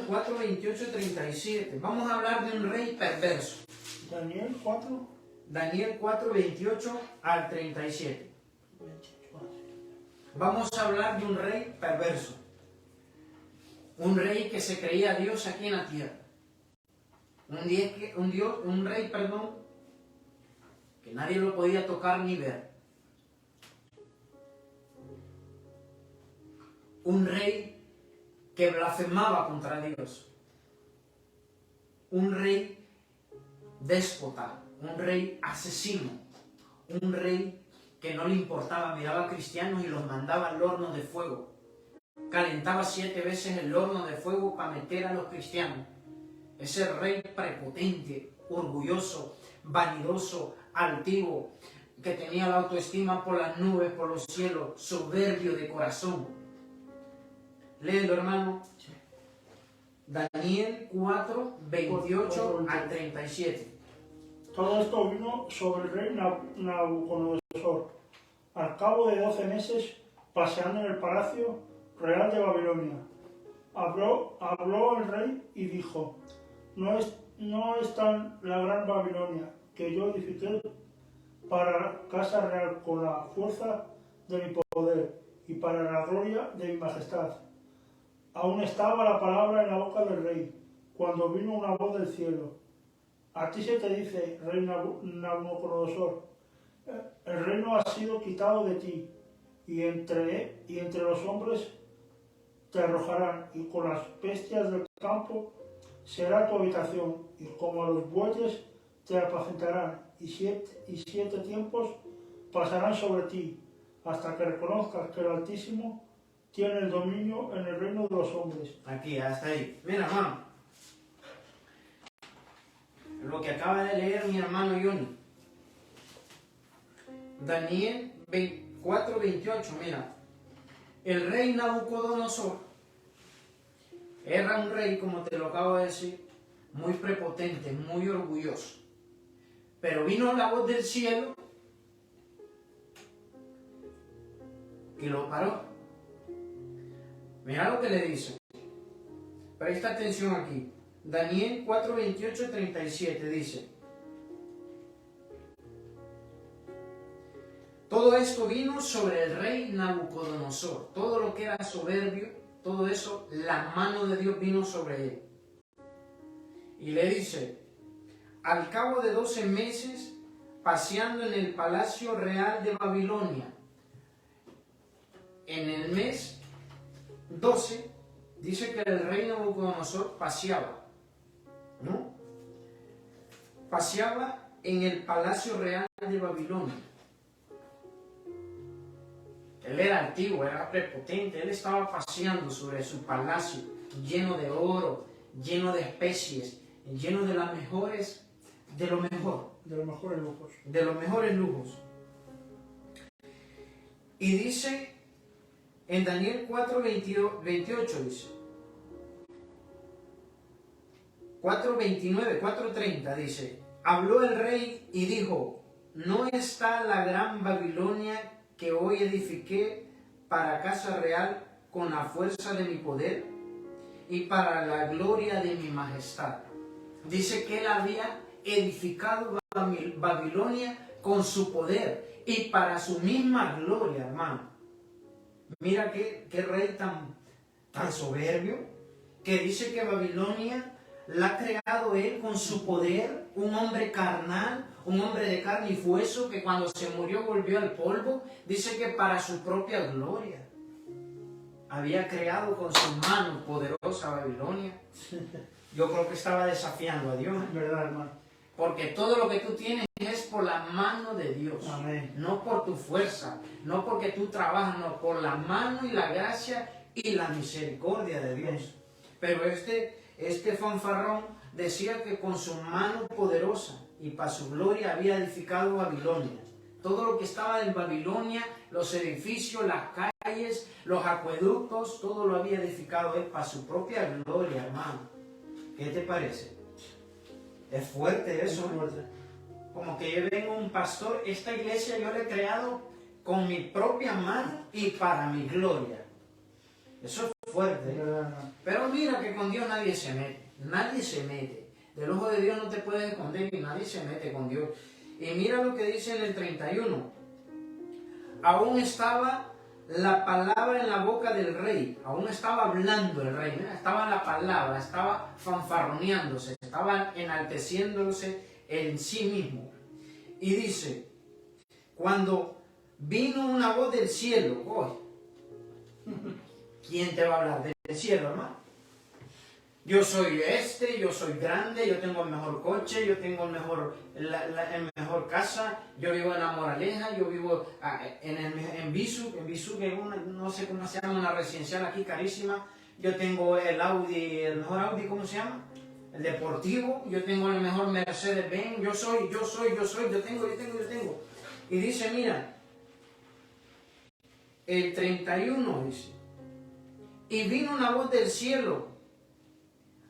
4, 28, 37. Vamos a hablar de un rey perverso. Daniel 4. Daniel 4, 28 al 37. Vamos a hablar de un rey perverso. Un rey que se creía Dios aquí en la tierra. Un rey, que nadie lo podía tocar ni ver. Un rey que blasfemaba contra Dios. Un rey déspota, un rey asesino, un rey que no le importaba, miraba a cristianos y los mandaba al horno de fuego. Calentaba 7 veces el horno de fuego para meter a los cristianos. Ese rey prepotente, orgulloso, vanidoso, altivo, que tenía la autoestima por las nubes, por los cielos, soberbio de corazón. Léelo, hermano. Daniel 4, 28 al 37. Todo esto vino sobre el rey Nabucodonosor, al cabo de 12 meses, paseando en el palacio real de Babilonia. Habló el rey y dijo, no es tan la gran Babilonia que yo edifiqué para la casa real con la fuerza de mi poder y para la gloria de mi majestad. Aún estaba la palabra en la boca del rey, cuando vino una voz del cielo. A ti se te dice, rey Nabucodonosor, el reino ha sido quitado de ti, y entre los hombres te arrojarán, y con las bestias del campo será tu habitación, y como a los bueyes te apacentarán, y siete tiempos pasarán sobre ti, hasta que reconozcas que el Altísimo tiene el dominio en el reino de los hombres. Aquí, hasta ahí. Mira, hermano. Lo que acaba de leer mi hermano Johnny. Daniel 4:28, mira. El rey Nabucodonosor era un rey, como te lo acabo de decir, muy prepotente, muy orgulloso. Pero vino la voz del cielo y lo paró. Mira lo que le dice. Presta atención aquí. Daniel 4:28-37 dice: todo esto vino sobre el rey Nabucodonosor. Todo lo que era soberbio, todo eso, la mano de Dios vino sobre él. Y le dice: al cabo de 12 meses, paseando en el palacio real de Babilonia, en el mes 12, dice que el rey Nabucodonosor paseaba, ¿no? Paseaba en el palacio real de Babilonia. Él era antiguo, era prepotente, él estaba paseando sobre su palacio, lleno de oro, lleno de especies, lleno de las mejores, de lo mejor. De los mejores lujos. De los mejores lujos. Y dice, en Daniel 4:28 dice, 4:29, 4:30 dice, habló el rey y dijo, ¿no está la gran Babilonia que hoy edifiqué para casa real con la fuerza de mi poder y para la gloria de mi majestad? Dice que él había edificado Babilonia con su poder y para su misma gloria, hermano. Mira qué rey tan soberbio, que dice que Babilonia la ha creado él con su poder, un hombre carnal, un hombre de carne y hueso, que cuando se murió volvió al polvo. Dice que para su propia gloria había creado con su mano poderosa Babilonia. Yo creo que estaba desafiando a Dios. ¿Verdad, hermano? Porque todo lo que tú tienes es por la mano de Dios. Amén. No por tu fuerza, no porque tú trabajas, no, por la mano y la gracia y la misericordia de Dios. Pero este fanfarrón decía que con su mano poderosa y para su gloria había edificado Babilonia. Todo lo que estaba en Babilonia, los edificios, las calles, los acueductos, todo lo había edificado él para su propia gloria, hermano. ¿Qué te parece? Es fuerte eso, ¿eh? Como que yo vengo un pastor, esta iglesia yo la he creado con mi propia mano y para mi gloria. Eso es fuerte, ¿eh? Pero mira que con Dios nadie se mete. Nadie se mete. Del ojo de Dios no te puedes esconder y nadie se mete con Dios. Y mira lo que dice en el 31. Aún estaba la palabra en la boca del rey. Aún estaba hablando el rey. ¿No? Estaba la palabra, estaba fanfarroneándose, estaba enalteciéndose en sí mismo. Y dice, cuando vino una voz del cielo, oh, ¿quién te va a hablar del cielo, hermano? Yo soy yo soy grande, yo tengo el mejor coche, yo tengo el mejor casa, yo vivo en La Moraleja, yo vivo en Bisu, que es una, no sé cómo se llama, una residencial aquí carísima. Yo tengo el Audi, el mejor Audi, ¿cómo se llama? El deportivo, yo tengo el mejor Mercedes-Benz, yo tengo. Y dice, mira, el 31 dice, y vino una voz del cielo.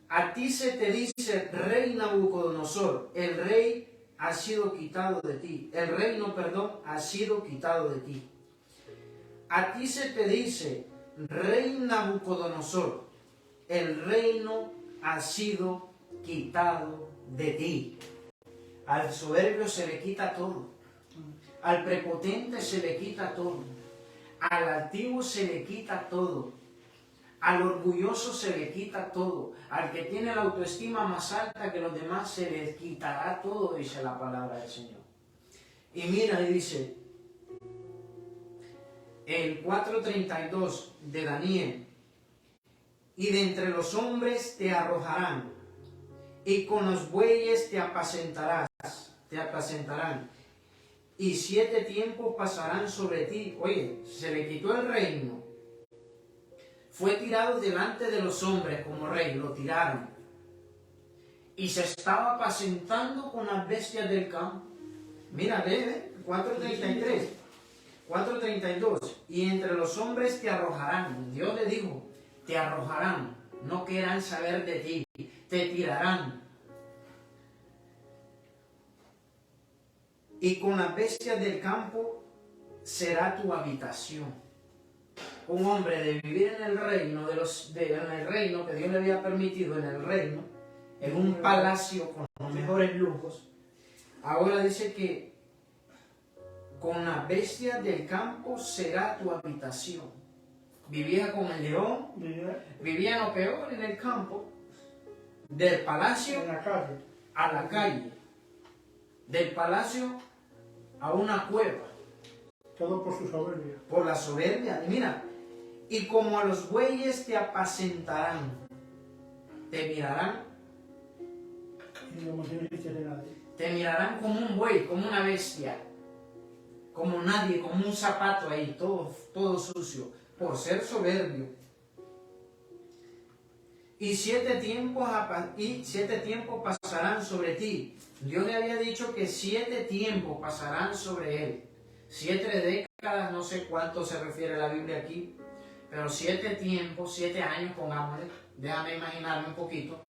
A ti se te dice, rey Nabucodonosor, el rey ha sido quitado de ti. El reino, perdón, ha sido quitado de ti. A ti se te dice, rey Nabucodonosor, el reino ha sido quitado de ti. Al soberbio se le quita todo. Al prepotente se le quita todo. Al altivo se le quita todo. Al orgulloso se le quita todo. Al que tiene la autoestima más alta que los demás se le quitará todo, dice la palabra del Señor. Y mira, y dice, el 4:32 de Daniel, y de entre los hombres te arrojarán, y con los bueyes te apacentarán, y 7 tiempos pasarán sobre ti. Oye, se le quitó el reino. Fue tirado delante de los hombres como rey, lo tiraron. Y se estaba apacentando con las bestias del campo. Mira, ve, 4:33, 4:32. Y entre los hombres te arrojarán. Dios le dijo, te arrojarán. No querrán saber de ti. Te tirarán. Y con las bestias del campo será tu habitación. Un hombre de vivir en el reino, en el reino que Dios le había permitido, en el reino, en un palacio con los mejores lujos. Ahora dice que con las bestias del campo será tu habitación. Vivía con el león, vivía lo peor en el campo, del palacio a la calle, del palacio a una cueva. Todo por su soberbia. Por la soberbia. Y mira, y como a los bueyes te apacentarán, te mirarán. Te mirarán como un buey, como una bestia, como nadie, como un zapato ahí, todo sucio, por ser soberbio. Y 7 tiempos pasarán sobre ti. Dios le había dicho que 7 tiempos pasarán sobre él. 7 décadas, no sé cuánto se refiere la Biblia aquí, pero 7 tiempos, 7 años, pongámosle, déjame imaginarme un poquito.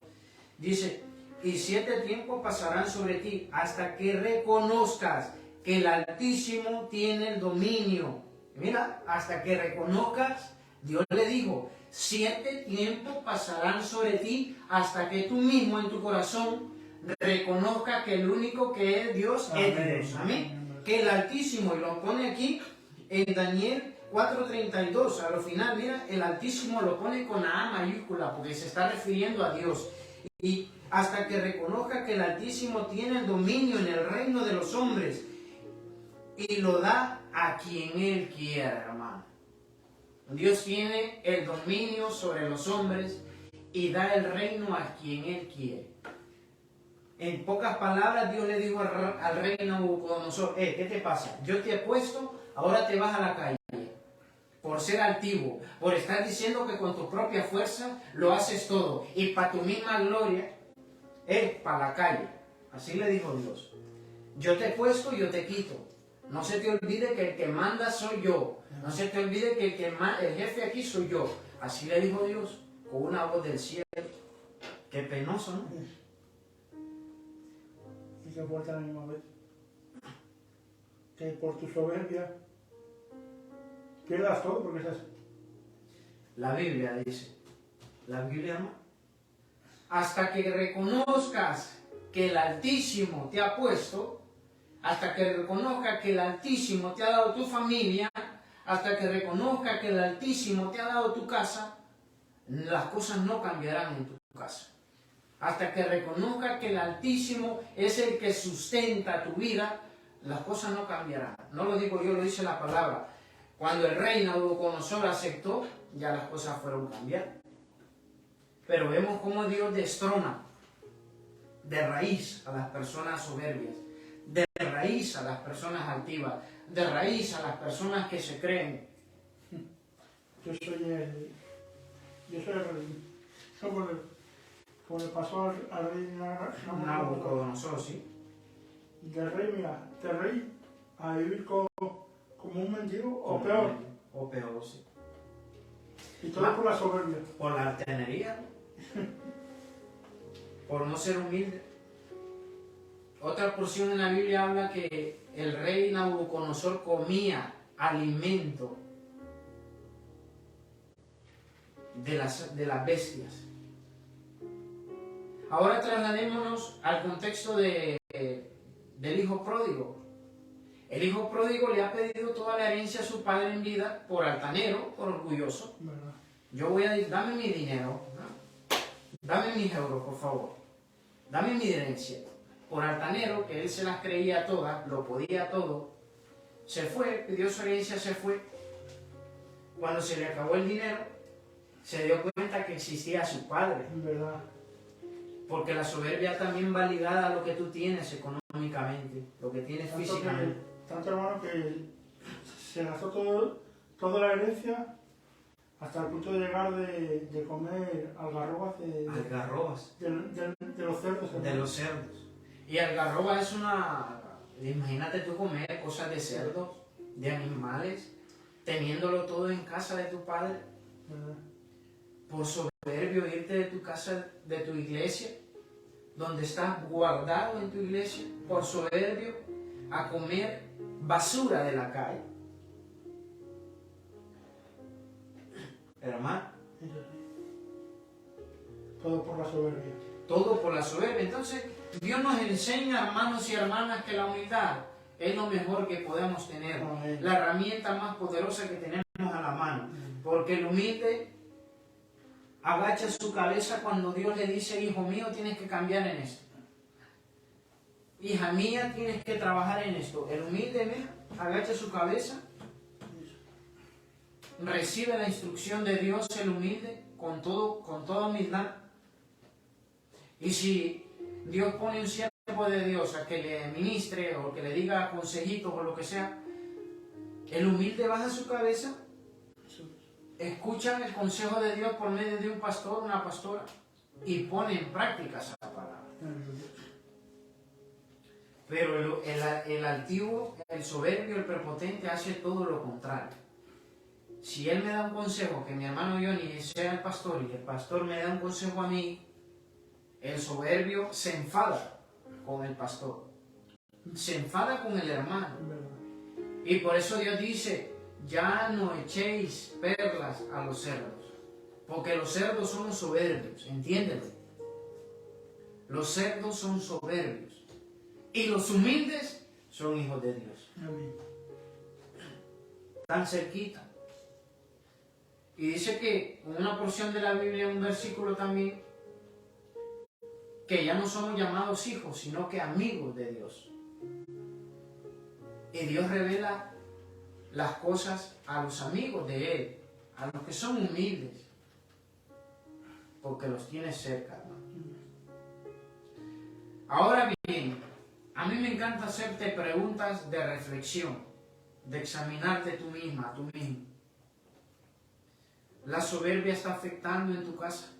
Dice, y 7 tiempos pasarán sobre ti hasta que reconozcas que el Altísimo tiene el dominio. Mira, hasta que reconozcas, Dios le dijo, 7 tiempos pasarán sobre ti hasta que tú mismo en tu corazón reconozcas que el único que es Dios es Dios. Amén. Que el Altísimo, y lo pone aquí en Daniel 4:32, a lo final, mira, el Altísimo lo pone con la A mayúscula, porque se está refiriendo a Dios. Y hasta que reconozca que el Altísimo tiene el dominio en el reino de los hombres, y lo da a quien Él quiera, hermano. Dios tiene el dominio sobre los hombres y da el reino a quien Él quiere. En pocas palabras, Dios le dijo al rey Nabucodonosor, ¿qué te pasa? Yo te he puesto, ahora te vas a la calle. Por ser altivo, por estar diciendo que con tu propia fuerza lo haces todo. Y para tu misma gloria, para la calle. Así le dijo Dios. Yo te he puesto, yo te quito. No se te olvide que el que manda soy yo. No se te olvide que el jefe aquí soy yo. Así le dijo Dios, con una voz del cielo. Qué penoso, ¿no? Y que fuerte a la misma vez. Que por tu soberbia pierdas todo, porque es así. La Biblia dice, la Biblia no. Hasta que reconozcas que el Altísimo te ha puesto, hasta que reconozcas que el Altísimo te ha dado tu familia, hasta que reconozcas que el Altísimo te ha dado tu casa, las cosas no cambiarán en tu casa. Hasta que reconozcas que el Altísimo es el que sustenta tu vida, las cosas no cambiarán. No lo digo yo, lo dice la palabra. Cuando el rey Nabucodonosor aceptó, ya las cosas fueron cambiadas. Pero vemos cómo Dios destrona de raíz a las personas soberbias, de raíz a las personas altivas, de raíz a las personas que se creen. Yo soy el rey. Como le pasó al rey Nabucodonosor, sí. Del rey, mira, del rey a vivir como un mendigo o peor. O peor, sí. Y todo por la soberbia. Por la altanería, por no ser humilde. Otra porción en la Biblia habla que el rey Nabucodonosor comía alimento de las bestias. Ahora trasladémonos al contexto del hijo pródigo. El hijo pródigo le ha pedido toda la herencia a su padre en vida por altanero, por orgulloso. ¿Verdad? Yo voy a decir, dame mi dinero, ¿no? Dame mis euros, por favor. Dame mi herencia. Por altanero, que él se las creía todas, lo podía todo, se fue, pidió su herencia, se fue. Cuando se le acabó el dinero, se dio cuenta que existía su padre. ¿Verdad? Porque la soberbia también va ligada a lo que tú tienes económicamente, lo que tienes físicamente. Tanto hermano que se gastó toda la herencia hasta el punto de llegar de comer algarrobas Algarrobas. de los cerdos. De los cerdos. Y algarroba es una... Imagínate tú comer cosas de cerdos, de animales, teniéndolo todo en casa de tu padre. ¿Verdad? Por soberbio irte de tu casa, de tu iglesia, donde estás guardado en tu iglesia, por soberbio a comer basura de la calle. Hermano, Todo por la soberbia. todo por la soberbia. Entonces, Dios nos enseña, hermanos y hermanas, que la humildad es lo mejor que podemos tener, Amén. la herramienta más poderosa que tenemos a la mano, porque el humilde agacha su cabeza cuando Dios le dice, hijo mío, tienes que cambiar en esto. Hija mía, tienes que trabajar en esto. El humilde, mira, agacha su cabeza, recibe la instrucción de Dios, el humilde, con toda humildad. Y si Dios pone un siervo de Dios a que le ministre o que le diga consejitos o lo que sea, el humilde baja su cabeza, escuchan el consejo de Dios por medio de un pastor, una pastora, y pone en práctica esa palabra. Pero el altivo, el soberbio, el prepotente hace todo lo contrario. Si él me da un consejo, que mi hermano Johnny sea el pastor y el pastor me da un consejo a mí, el soberbio se enfada con el pastor, se enfada con el hermano. Y por eso Dios dice, ya no echéis perlas a los cerdos, porque los cerdos son soberbios, entiéndelo. Los cerdos son soberbios y los humildes son hijos de Dios. Amén. Tan cerquita. Y dice que en una porción de la Biblia, un versículo también, que ya no somos llamados hijos, sino que amigos de Dios. Y Dios revela las cosas a los amigos de Él, a los que son humildes, porque los tiene cerca, hermano. Ahora bien, a mí me encanta hacerte preguntas de reflexión, de examinarte tú misma, tú mismo. ¿La soberbia está afectando en tu casa?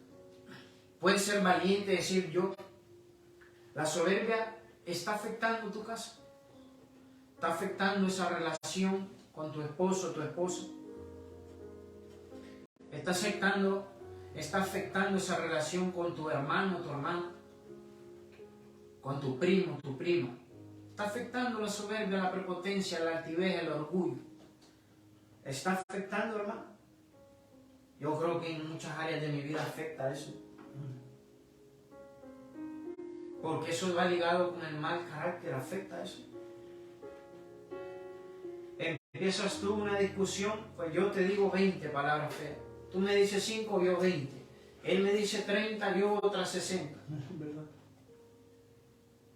Puedes ser valiente y decir yo. ¿La soberbia está afectando tu casa? ¿Está afectando esa relación con tu esposo o tu esposa? ¿Está afectando esa relación con tu hermano o tu hermana? ¿Con tu primo o tu prima? ¿Está afectando la soberbia, la prepotencia, la altivez, el orgullo? ¿Está afectando, hermano? Yo creo que en muchas áreas de mi vida afecta eso. Porque eso va ligado con el mal carácter, afecta eso. Empiezas tú una discusión, pues yo te digo 20 palabras feas. Tú me dices 5, yo 20. Él me dice 30, yo otras 60. ¿Verdad?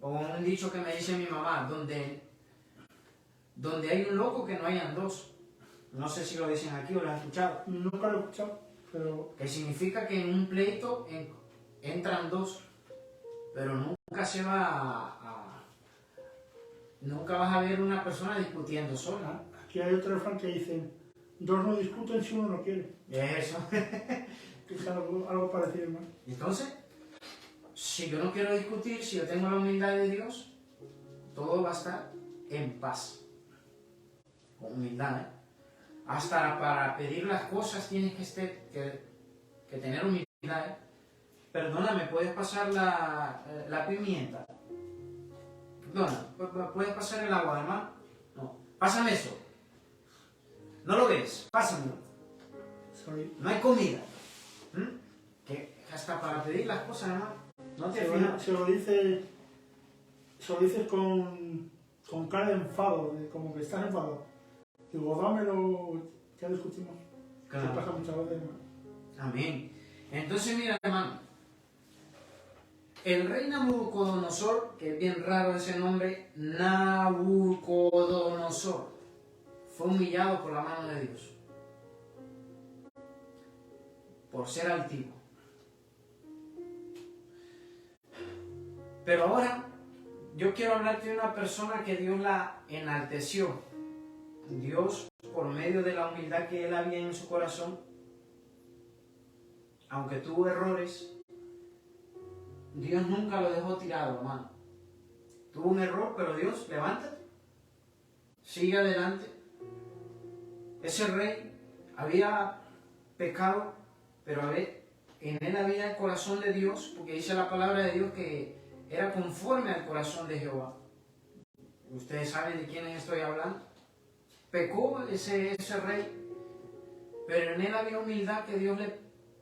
O un dicho que me dice mi mamá, donde hay un loco que no hayan dos. No sé si lo dicen aquí o lo has escuchado. Nunca lo he escuchado, pero... Que significa que en un pleito entran dos, pero nunca se va nunca vas a ver una persona discutiendo sola. Aquí hay otro refrán que dice, dos no discuten si uno no quiere. Eso. Es algo parecido, ¿no? Entonces, si yo no quiero discutir, si yo tengo la humildad de Dios, todo va a estar en paz. Con humildad, ¿eh? Hasta para pedir las cosas tienes que tener humildad, ¿eh? Perdóname, ¿puedes pasar la pimienta? Perdona, ¿puedes pasar el agua, hermano? No, pásame eso. ¿No lo ves? Pásamelo. No hay comida. Que hasta para pedir las cosas, hermano. No te fijas. Se lo dices con con cara de enfado, como que estás enfadado. Digo, dámelo, ya discutimos. Claro. Eso pasa muchas veces, hermano. Amén. Entonces, mira, hermano, el rey Nabucodonosor, que es bien raro ese nombre, Nabucodonosor, fue humillado por la mano de Dios, por ser altivo. Pero ahora, yo quiero hablarte de una persona que Dios la enalteció. Dios, por medio de la humildad que él había en su corazón, aunque tuvo errores, Dios nunca lo dejó tirado, hermano. Tuvo un error, pero Dios, levántate, sigue adelante. Ese rey había pecado, pero en él había el corazón de Dios, porque dice la palabra de Dios que era conforme al corazón de Jehová. Ustedes saben de quién estoy hablando. Pecó ese rey, pero en él había humildad que Dios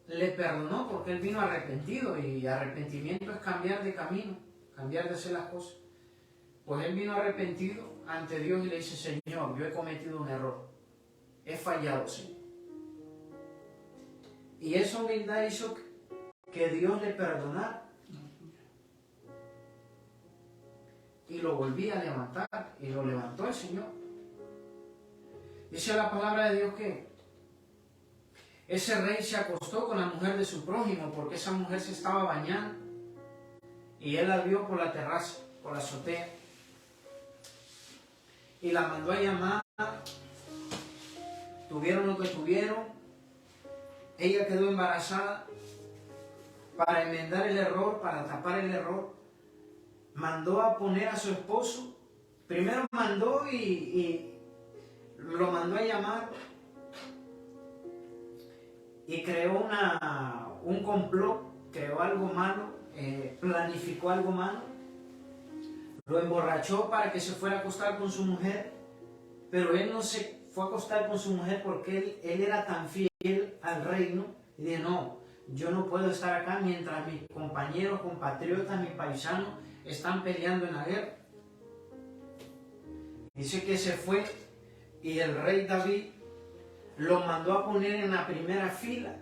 le perdonó, porque él vino arrepentido, y arrepentimiento es cambiar de camino, cambiar de hacer las cosas. Pues él vino arrepentido ante Dios y le dice: Señor, yo he cometido un error, he fallado, Señor. Y esa humildad hizo que Dios le perdonara y lo volvía a levantar, y lo levantó el Señor. Dice la palabra de Dios que ese rey se acostó con la mujer de su prójimo, porque esa mujer se estaba bañando y él la vio por la terraza, por la azotea, y la mandó a llamar. Tuvieron lo que tuvieron, ella quedó embarazada. Para enmendar el error, para tapar el error, mandó a poner a su esposo. Primero mandó y lo mandó a llamar, y creó un complot, creó algo malo, planificó algo malo, lo emborrachó para que se fuera a acostar con su mujer, pero él no se fue a acostar con su mujer porque él era tan fiel al reino, y dijo: no, yo no puedo estar acá mientras mis compañeros, compatriotas, mis paisanos están peleando en la guerra. Dice que se fue, y el rey David lo mandó a poner en la primera fila.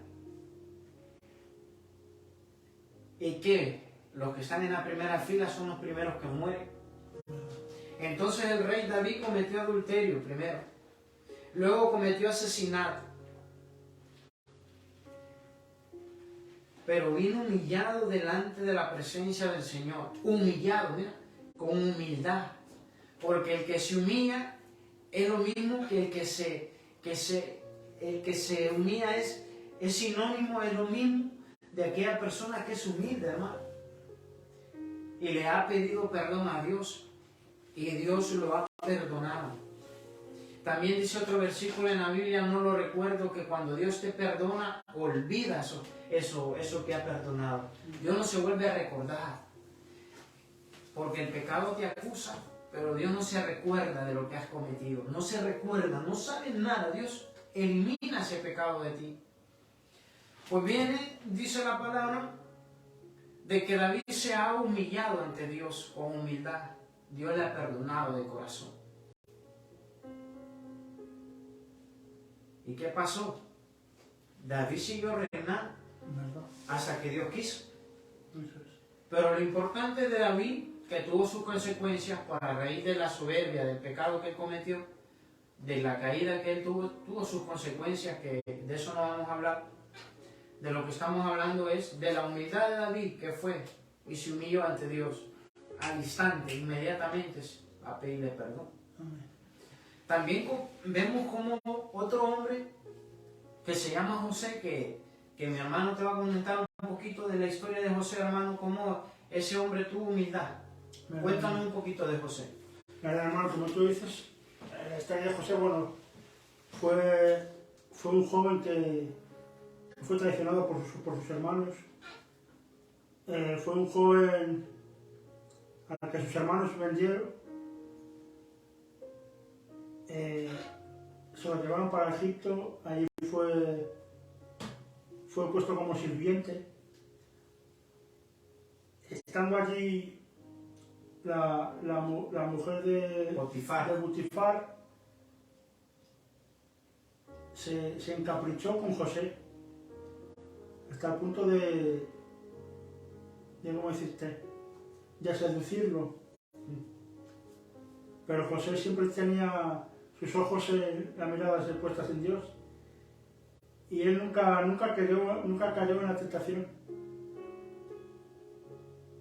¿Y qué? Los que están en la primera fila son los primeros que mueren. Entonces el rey David cometió adulterio primero, luego cometió asesinato, pero vino humillado delante de la presencia del Señor. Humillado, mira, con humildad, porque el que se humilla es lo mismo que el que se humilla es sinónimo, es lo mismo de aquella persona que es humilde, hermano, y le ha pedido perdón a Dios, y Dios lo ha perdonado. También dice otro versículo en la Biblia, no lo recuerdo, que cuando Dios te perdona, olvida eso que ha perdonado. Dios no se vuelve a recordar, porque el pecado te acusa, pero Dios no se recuerda de lo que has cometido, no se recuerda, no sabe nada. Dios elimina ese pecado de ti. Pues viene, dice la palabra, de que David se ha humillado ante Dios con humildad. Dios le ha perdonado de corazón. ¿Y qué pasó? David siguió reinando hasta que Dios quiso. Pero lo importante de David, que tuvo sus consecuencias por a raíz de la soberbia, del pecado que él cometió, de la caída que él tuvo sus consecuencias, que de eso no vamos a hablar. De lo que estamos hablando es de la humildad de David, que fue y se humilló ante Dios al instante, inmediatamente, a pedirle perdón. También vemos como otro hombre que se llama José, que mi hermano te va a comentar un poquito de la historia de José, hermano, cómo ese hombre tuvo humildad. Cuéntanos un poquito de José. Hermano, como tú dices, la historia de José, bueno, fue un joven que fue traicionado por sus hermanos. Fue un joven al que sus hermanos vendieron. Se lo llevaron para Egipto, allí fue puesto como sirviente. Estando allí, la mujer de Potifar se encaprichó con José hasta el punto de ¿cómo decirte?, de seducirlo. Pero José siempre tenía sus ojos, las miradas puestas en Dios. Y él nunca cayó en la tentación.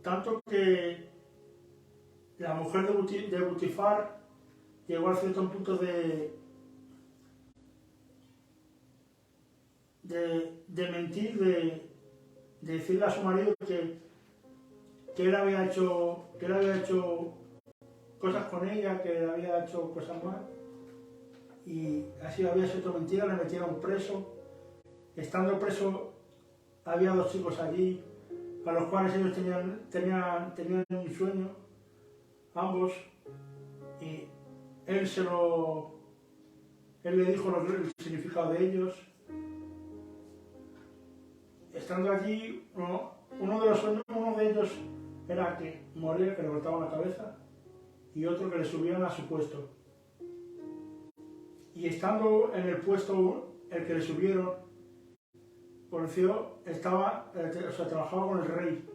Tanto que la mujer de Potifar llegó a cierto punto de mentir, de decirle a su marido que él había hecho cosas con ella, que había hecho cosas mal. Y así había sido mentira, le metieron preso. Estando preso, había 2 chicos allí, a los cuales ellos tenían un sueño, ambos, y él le dijo el significado de ellos. Estando allí, uno de ellos era que moría, que le cortaban la cabeza, y otro que le subían a su puesto. Y estando en el puesto, el que le subieron, trabajaba con el rey.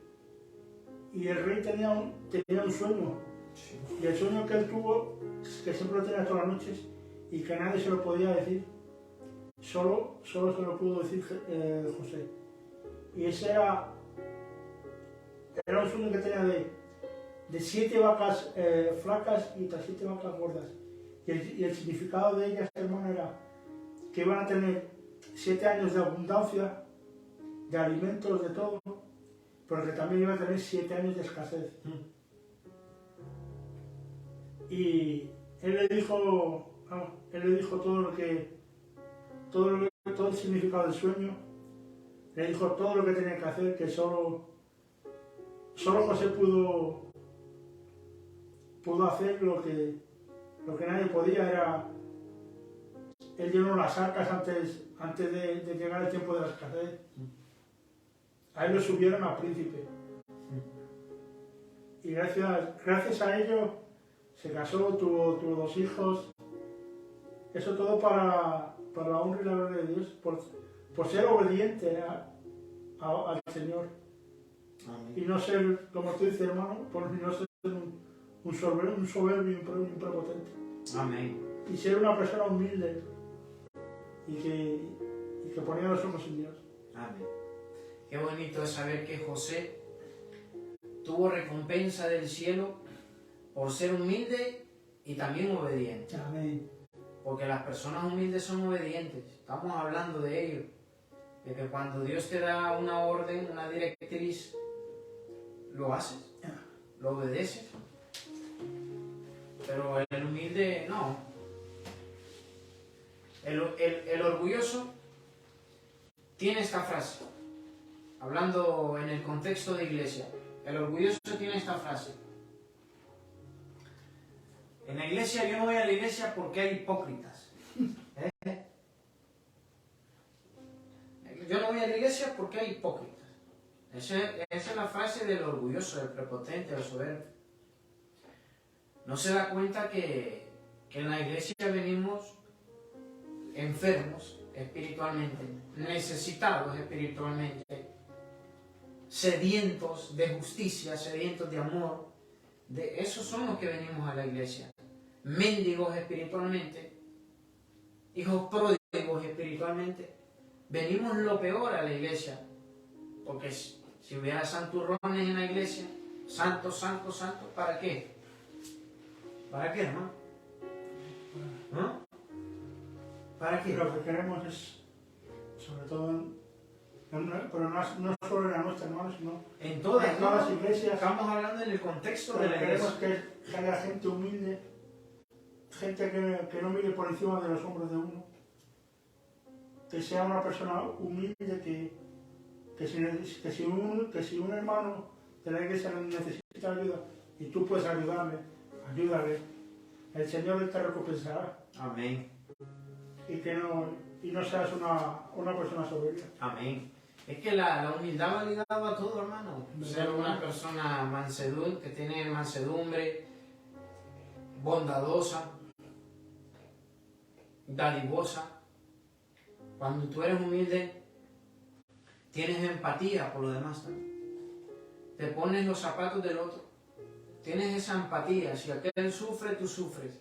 Y el rey tenía un sueño. Y el sueño que él tuvo, que siempre lo tenía todas las noches, y que nadie se lo podía decir, solo se lo pudo decir José. Y ese era un sueño que tenía de 7 vacas flacas y otras 7 vacas gordas. Y el significado de ellas, hermano, era que iban a tener 7 años de abundancia, de alimentos, de todo, pero que también iban a tener 7 años de escasez. Y él le dijo todo el significado del sueño, le dijo todo lo que tenía que hacer, que solo José pudo hacer lo que nadie podía. Era, él llenó las arcas antes de llegar el tiempo de la escasez. A él lo subieron a príncipe. Y gracias a ello se casó, tuvo 2 hijos. Eso todo para la honra y la gloria de Dios, por ser obediente al Señor. Amén. Y no ser, como tú dices, hermano, por no ser un soberbio y un prepotente. Amén. Y ser una persona humilde y que ponía los ojos en Dios. Amén. Qué bonito es saber que José tuvo recompensa del cielo por ser humilde y también obediente. Amén. Porque las personas humildes son obedientes. Estamos hablando de ello. De que cuando Dios te da una orden, una directriz, lo haces, lo obedeces. Pero el humilde no. El orgulloso tiene esta frase. Hablando en el contexto de iglesia, el orgulloso tiene esta frase. En la iglesia, yo no voy a la iglesia porque hay hipócritas. Yo no voy a la iglesia porque hay hipócritas. Esa es la frase del orgulloso, del prepotente, del soberbio. No se da cuenta que en la iglesia venimos enfermos espiritualmente, necesitados espiritualmente, sedientos de justicia, sedientos de amor. De esos son los que venimos a la iglesia. Mendigos espiritualmente, hijos pródigos espiritualmente. Venimos lo peor a la iglesia, porque si hubiera santurrones en la iglesia, santos, santos, santos, ¿para qué? ¿Para qué, hermano? ¿No? ¿Para qué? Lo que queremos es, sobre todo, pero no solo en la nuestra, hermano, sino en todas las iglesias. Estamos hablando en el contexto de la iglesia. iglesia. Queremos que haya gente humilde, gente que no mire por encima de los hombros de uno, que sea una persona humilde, que si un hermano de la iglesia necesita ayuda y tú puedes ayudarle, ayúdale. El Señor te recompensará. Amén. Y no seas una persona soberbia. Amén. Es que la humildad va ligada a todo, hermano. Ser una persona que tiene mansedumbre, bondadosa, dadivosa. Cuando tú eres humilde, tienes empatía por lo demás también. Te pones los zapatos del otro. Tienes esa empatía. Si aquel sufre, tú sufres.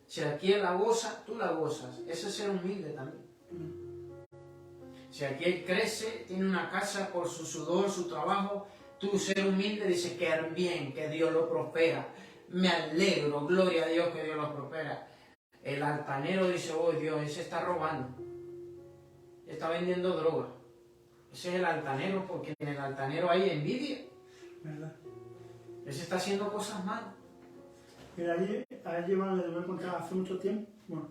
Si aquel la goza, tú la gozas. Eso es ser humilde también. Si aquel crece, tiene una casa por su sudor, su trabajo, tú ser humilde dices que bien, que Dios lo prospera. Me alegro, gloria a Dios que Dios lo prospera. El altanero dice, oh Dios, ese está robando. Está vendiendo droga. Ese es el altanero, porque en el altanero hay envidia. ¿Verdad? Ese está haciendo cosas malas. Mira, allí les voy a contar hace mucho tiempo, bueno,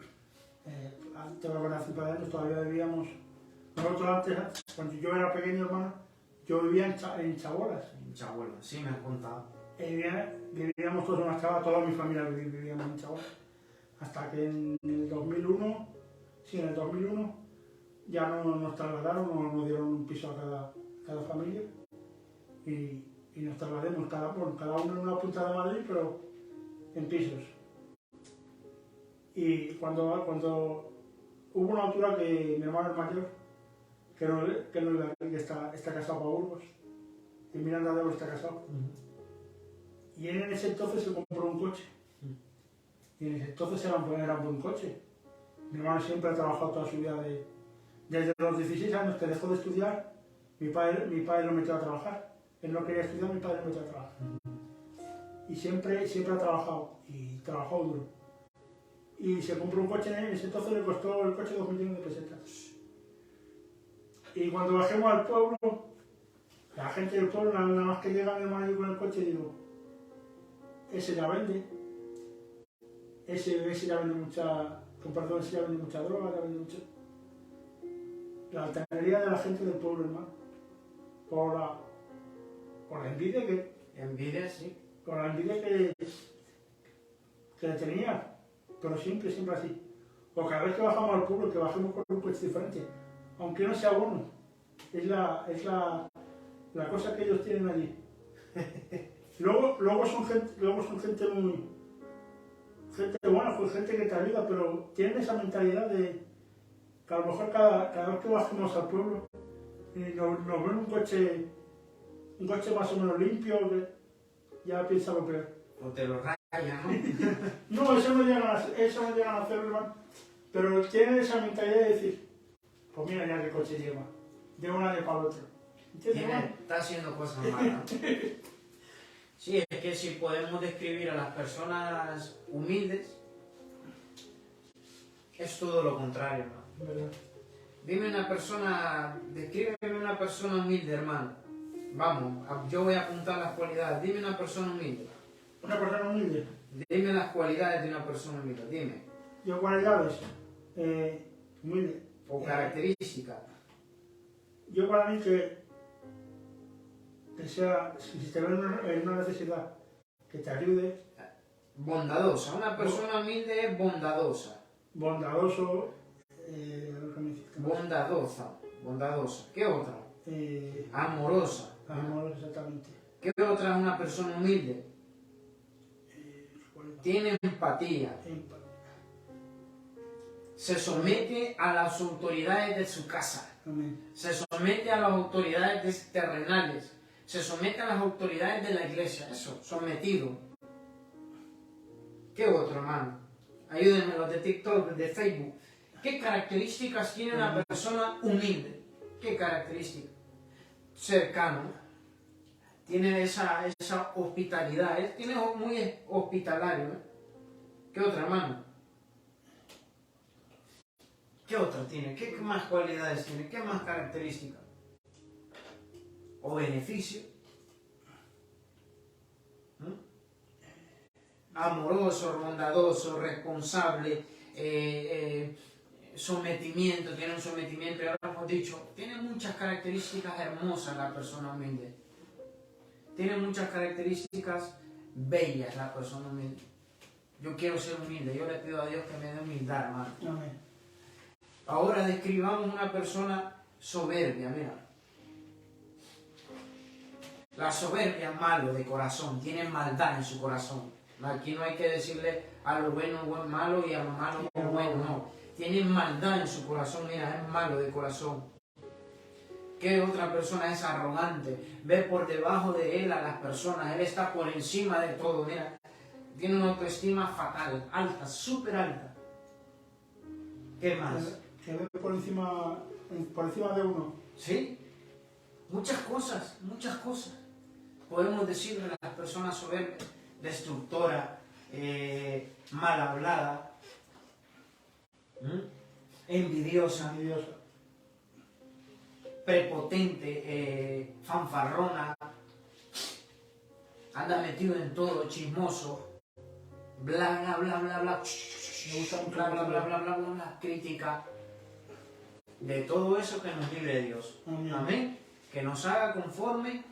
te voy a contar hace un par de años, todavía vivíamos, nosotros antes, cuando yo era pequeño, hermano, yo vivía en Chabolas. En Chabolas, sí me has contado. Vivíamos todos en una Chabolas, toda mi familia vivíamos en Chabolas, hasta que en el 2001, ya nos trasladaron, nos dieron un piso a cada familia y nos trasladamos cada uno en una punta de Madrid, pero en pisos. Y cuando hubo una altura que mi hermano el mayor, que no iba aquí, que está casado para Burgos, y Miranda de Ebro está casado. Y él en ese entonces se compró un coche. Y en ese entonces era un buen coche. Mi hermano siempre ha trabajado toda su vida, desde los 16 años que dejó de estudiar, mi padre lo metió a trabajar. Él no quería estudiar, mi padre lo metió a trabajar. Y siempre ha trabajado, y trabajó duro. Y se compró un coche, en ese entonces le costó el coche 2 millones de pesetas. Y cuando bajemos al pueblo, la gente del pueblo, nada más que llega mi hermano y yo con el coche, digo, ese ya vende. Ese ya vende mucha, con perdón, ese ya vende mucha droga, ya vende mucho. La altanería de la gente del pueblo, hermano. Por la envidia que... Envidia, sí. Por la envidia que le tenía. Pero siempre así. O cada vez que bajamos al pueblo, que bajemos con un coche diferente. Aunque no sea bueno. Es la cosa que ellos tienen allí. Luego son gente muy... Gente buena, pues gente que te ayuda, pero tienen esa mentalidad de que a lo mejor cada vez que bajemos al pueblo nos ven un coche más o menos limpio, que ya piensa lo peor. O te lo raya, ¿no? No, eso no llegan a hacer, hermano. Pero tienen esa mentalidad de decir, pues mira ya qué coche lleva. De un año para el otro. Está haciendo cosas malas. Sí, es que si podemos describir a las personas humildes, es todo lo contrario, ¿no? ¿Verdad? Descríbeme una persona humilde, hermano. Vamos, yo voy a apuntar las cualidades. Dime una persona humilde. ¿Una persona humilde? Dime las cualidades de una persona humilde, dime. Yo cualidades, humilde. O características. Yo para mí que sea, si te ven en una necesidad, que te ayude. Bondadosa, una persona humilde es bondadosa. Bondadoso, bondadosa. ¿Qué otra? Amorosa. Amoroso, exactamente. ¿Qué otra es una persona humilde? Tiene empatía. Se somete a las autoridades de su casa. Amén. Se somete a las autoridades terrenales. Se somete a las autoridades de la iglesia. Eso, sometido. ¿Qué otro, hermano? Ayúdenme, los de TikTok, de Facebook. ¿Qué características tiene una persona humilde? ¿Qué características? Cercano. Tiene esa hospitalidad. Tiene muy hospitalario. ¿Qué otra, hermano? ¿Qué otra tiene? ¿Qué más cualidades tiene? ¿Qué más características? ¿O beneficio? Amoroso, bondadoso, responsable, sometimiento, tiene un sometimiento, y ahora hemos dicho, tiene muchas características hermosas la persona humilde. Tiene muchas características bellas la persona humilde. Yo quiero ser humilde, yo le pido a Dios que me dé humildad, hermano. Amén. Ahora describamos una persona soberbia, mira. La soberbia es malo de corazón, tiene maldad en su corazón. Aquí no hay que decirle a lo bueno malo y a lo malo bueno, no. Tiene maldad en su corazón, mira, es malo de corazón. ¿Qué otra persona es arrogante? Ve por debajo de él a las personas, él está por encima de todo, mira. Tiene una autoestima fatal, alta, súper alta. ¿Qué más? Que ve por encima de uno. Sí, muchas cosas. Podemos decirle a las personas soberbias, destructora, mal hablada, envidiosa, prepotente, fanfarrona, anda metido en todo, chismoso, bla bla bla bla bla, bla bla bla bla bla bla, crítica. De todo eso que nos libre Dios. Amén. Que nos haga conforme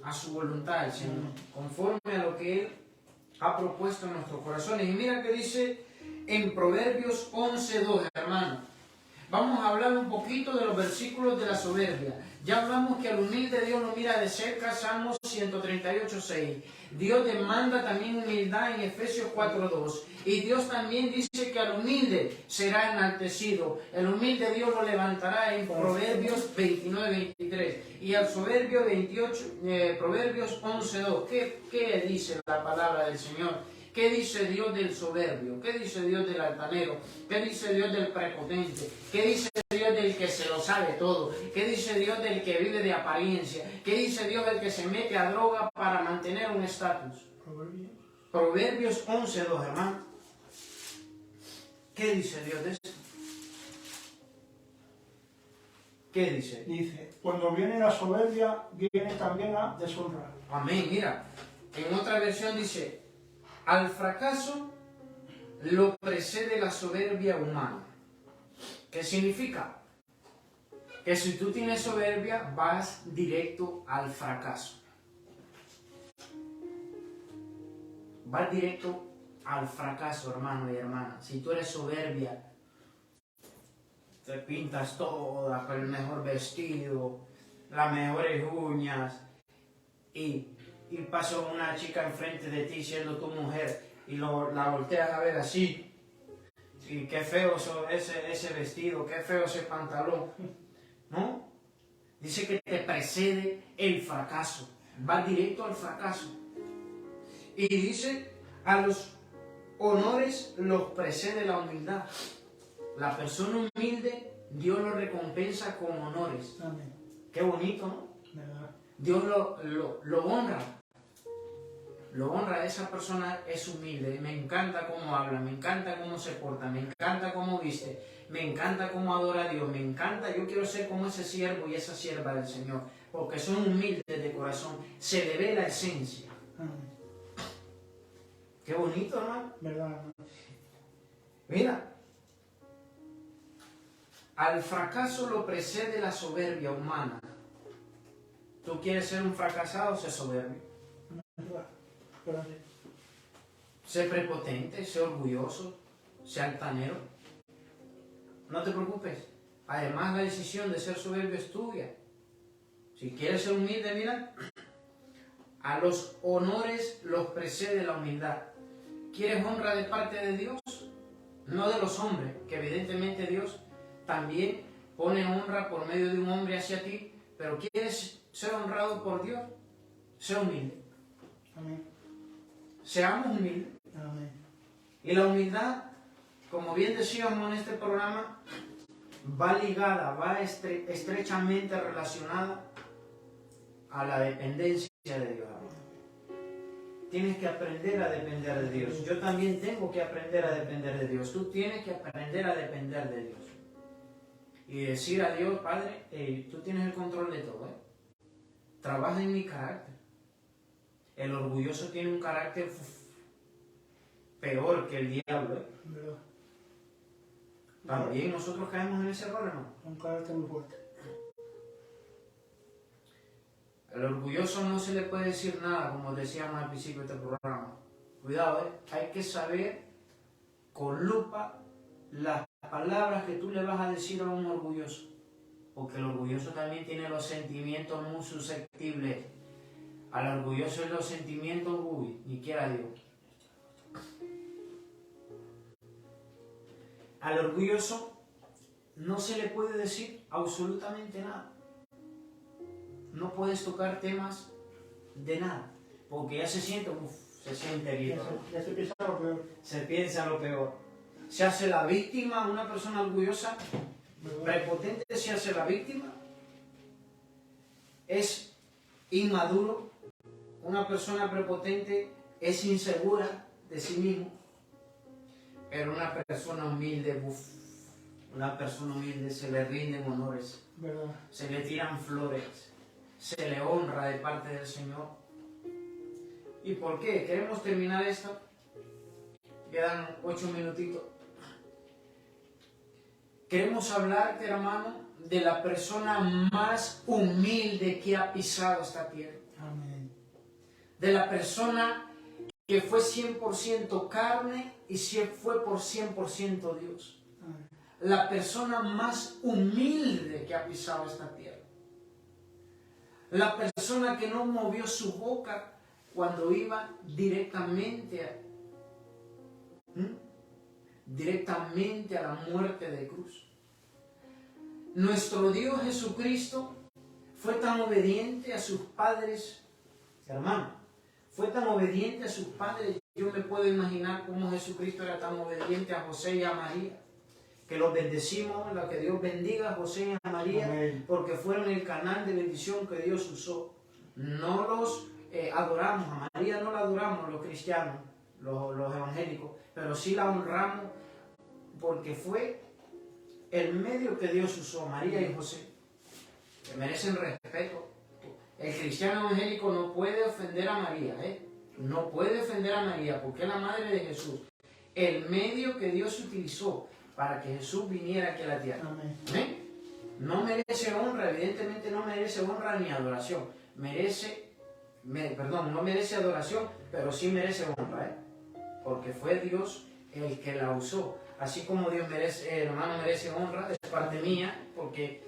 a su voluntad, el Señor, conforme a lo que Él ha propuesto en nuestros corazones. Y mira que dice en Proverbios 11:2, hermano. Vamos a hablar un poquito de los versículos de la soberbia. Ya hablamos que al humilde Dios lo mira de cerca, Salmos 138:6. Dios demanda también humildad en Efesios 4:2. Y Dios también dice que al humilde será enaltecido. El humilde Dios lo levantará en Proverbios 29:23. Y al soberbio Proverbios 11:2. ¿Qué dice la palabra del Señor? ¿Qué dice Dios del soberbio? ¿Qué dice Dios del altanero? ¿Qué dice Dios del prepotente? ¿Qué dice Dios del que se lo sabe todo? ¿Qué dice Dios del que vive de apariencia? ¿Qué dice Dios del que se mete a droga para mantener un estatus? Proverbios 11:2, hermano. ¿Qué dice Dios de esto? ¿Qué dice? Dice, cuando viene la soberbia, viene también la deshonra. Amén, mira. En otra versión dice, al fracaso lo precede la soberbia humana. ¿Qué significa? Que si tú tienes soberbia, vas directo al fracaso. Vas directo al fracaso, hermano y hermana. Si tú eres soberbia, te pintas toda con el mejor vestido, las mejores uñas, y pasó una chica enfrente de ti siendo tu mujer y la volteas a ver así, y qué feo ese vestido, qué feo ese pantalón, ¿no? Dice que te precede el fracaso, va directo al fracaso. Y dice, a los honores los precede la humildad. La persona humilde, Dios lo recompensa con honores. Amén. Qué bonito, ¿no? ¿Verdad? Dios lo honra. Lo honra, esa persona es humilde. Me encanta cómo habla, me encanta cómo se porta, me encanta cómo viste, me encanta cómo adora a Dios, me encanta, yo quiero ser como ese siervo y esa sierva del Señor, porque son humildes de corazón, se le ve la esencia. Amén. Qué bonito, ¿no? ¿Verdad? Mira, al fracaso lo precede la soberbia humana. ¿Tú quieres ser un fracasado? Sé soberbio. ¿Verdad? Sé prepotente, sé orgulloso, sé altanero. No te preocupes. Además, la decisión de ser soberbio es tuya. Si quieres ser humilde, mira, a los honores los precede la humildad. ¿Quieres honra de parte de Dios? No de los hombres, que evidentemente Dios también pone honra por medio de un hombre hacia ti, pero ¿quieres ser honrado por Dios? Sé humilde. Amén. Seamos humildes. Amén. Y la humildad, como bien decíamos en este programa, va ligada, va estrechamente relacionada a la dependencia de Dios. Tienes que aprender a depender de Dios. Yo también tengo que aprender a depender de Dios. Tú tienes que aprender a depender de Dios. Y decir a Dios, Padre, tú tienes el control de todo. Trabaja en mi carácter. El orgulloso tiene un carácter peor que el diablo. ¿Verdad? También nosotros caemos en ese error, hermano. Un carácter muy fuerte. Al orgulloso no se le puede decir nada, como decíamos al principio de este programa. Cuidado, hay que saber con lupa las palabras que tú le vas a decir a un orgulloso. Porque el orgulloso también tiene los sentimientos muy susceptibles Al orgulloso de los sentimientos, uy, ni quiera Dios. Al orgulloso no se le puede decir absolutamente nada. No puedes tocar temas de nada, porque ya se siente, se siente herido. Ya se piensa lo peor. Se piensa lo peor. Se hace la víctima, una persona orgullosa, prepotente, se hace la víctima. Es inmaduro. Una persona prepotente es insegura de sí mismo. Pero una persona humilde, una persona humilde se le rinden honores, ¿Verdad? se le tiran flores, se le honra de parte del Señor. ¿Y por qué? Queremos terminar esto. Quedan 8 minutitos. Queremos hablarte, hermano, de la persona más humilde que ha pisado esta tierra. Amén. De la persona que fue 100% carne y fue por 100% Dios. Amén. La persona más humilde que ha pisado esta tierra. La persona que no movió su boca cuando iba directamente a la muerte de cruz. Nuestro Dios Jesucristo fue tan obediente a sus padres, hermano, fue tan obediente a sus padres. Yo me puedo imaginar cómo Jesucristo era tan obediente a José y a María, que los bendecimos, la que Dios bendiga a José y a María, Amén. porque fueron el canal de bendición que Dios usó. No los adoramos, a María no la adoramos los cristianos, los evangélicos, pero sí la honramos porque fue el medio que Dios usó, María y José, que merecen respeto. El cristiano evangélico no puede ofender a María, no puede ofender a María porque es la madre de Jesús. El medio que Dios utilizó para que Jesús viniera aquí a la tierra. Amén. ¿Amén? No merece honra, evidentemente no merece honra ni adoración. No merece adoración, pero sí merece honra, porque fue Dios el que la usó. Así como Dios merece, hermano, merece honra de parte mía, porque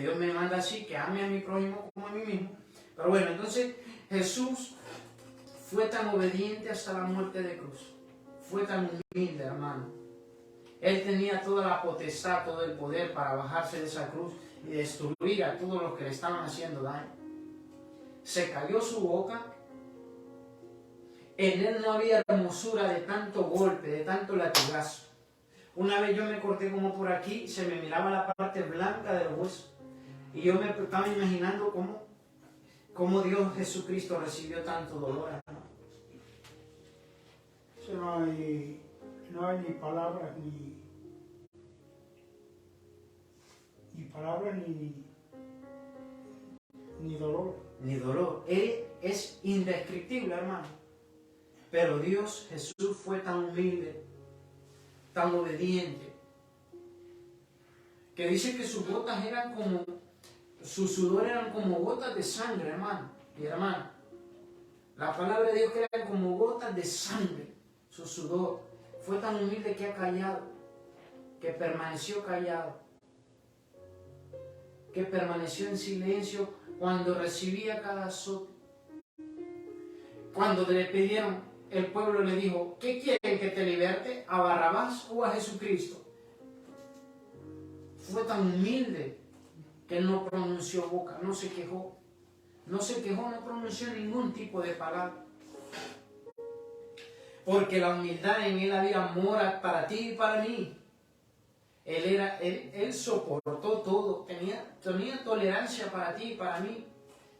Dios me manda así, que ame a mi prójimo como a mí mismo. Pero bueno, entonces Jesús fue tan obediente hasta la muerte de cruz. Fue tan humilde, hermano. Él tenía toda la potestad, todo el poder para bajarse de esa cruz y destruir a todos los que le estaban haciendo daño. Se cayó su boca. En él no había hermosura de tanto golpe, de tanto latigazo. Una vez yo me corté como por aquí, se me miraba la parte blanca del hueso. Y yo me estaba imaginando cómo Dios Jesucristo recibió tanto dolor. Eso no hay ni palabras, ni dolor. Ni dolor. Él es indescriptible, hermano. Pero Dios, Jesús, fue tan humilde, tan obediente, que dice que sus gotas eran como, su sudor eran como gotas de sangre, hermano y hermana. La palabra de Dios que eran como gotas de sangre, su sudor. Fue tan humilde que ha callado, que permaneció callado, que permaneció en silencio cuando recibía cada azote. Cuando le pidieron, el pueblo le dijo, ¿qué quieren que te liberte? ¿A Barrabás o a Jesucristo? Fue tan humilde que él no pronunció boca, no se quejó. No se quejó, no pronunció ningún tipo de palabra. Porque la humildad en él había amor para ti y para mí. Él soportó todo, tenía tolerancia para ti y para mí.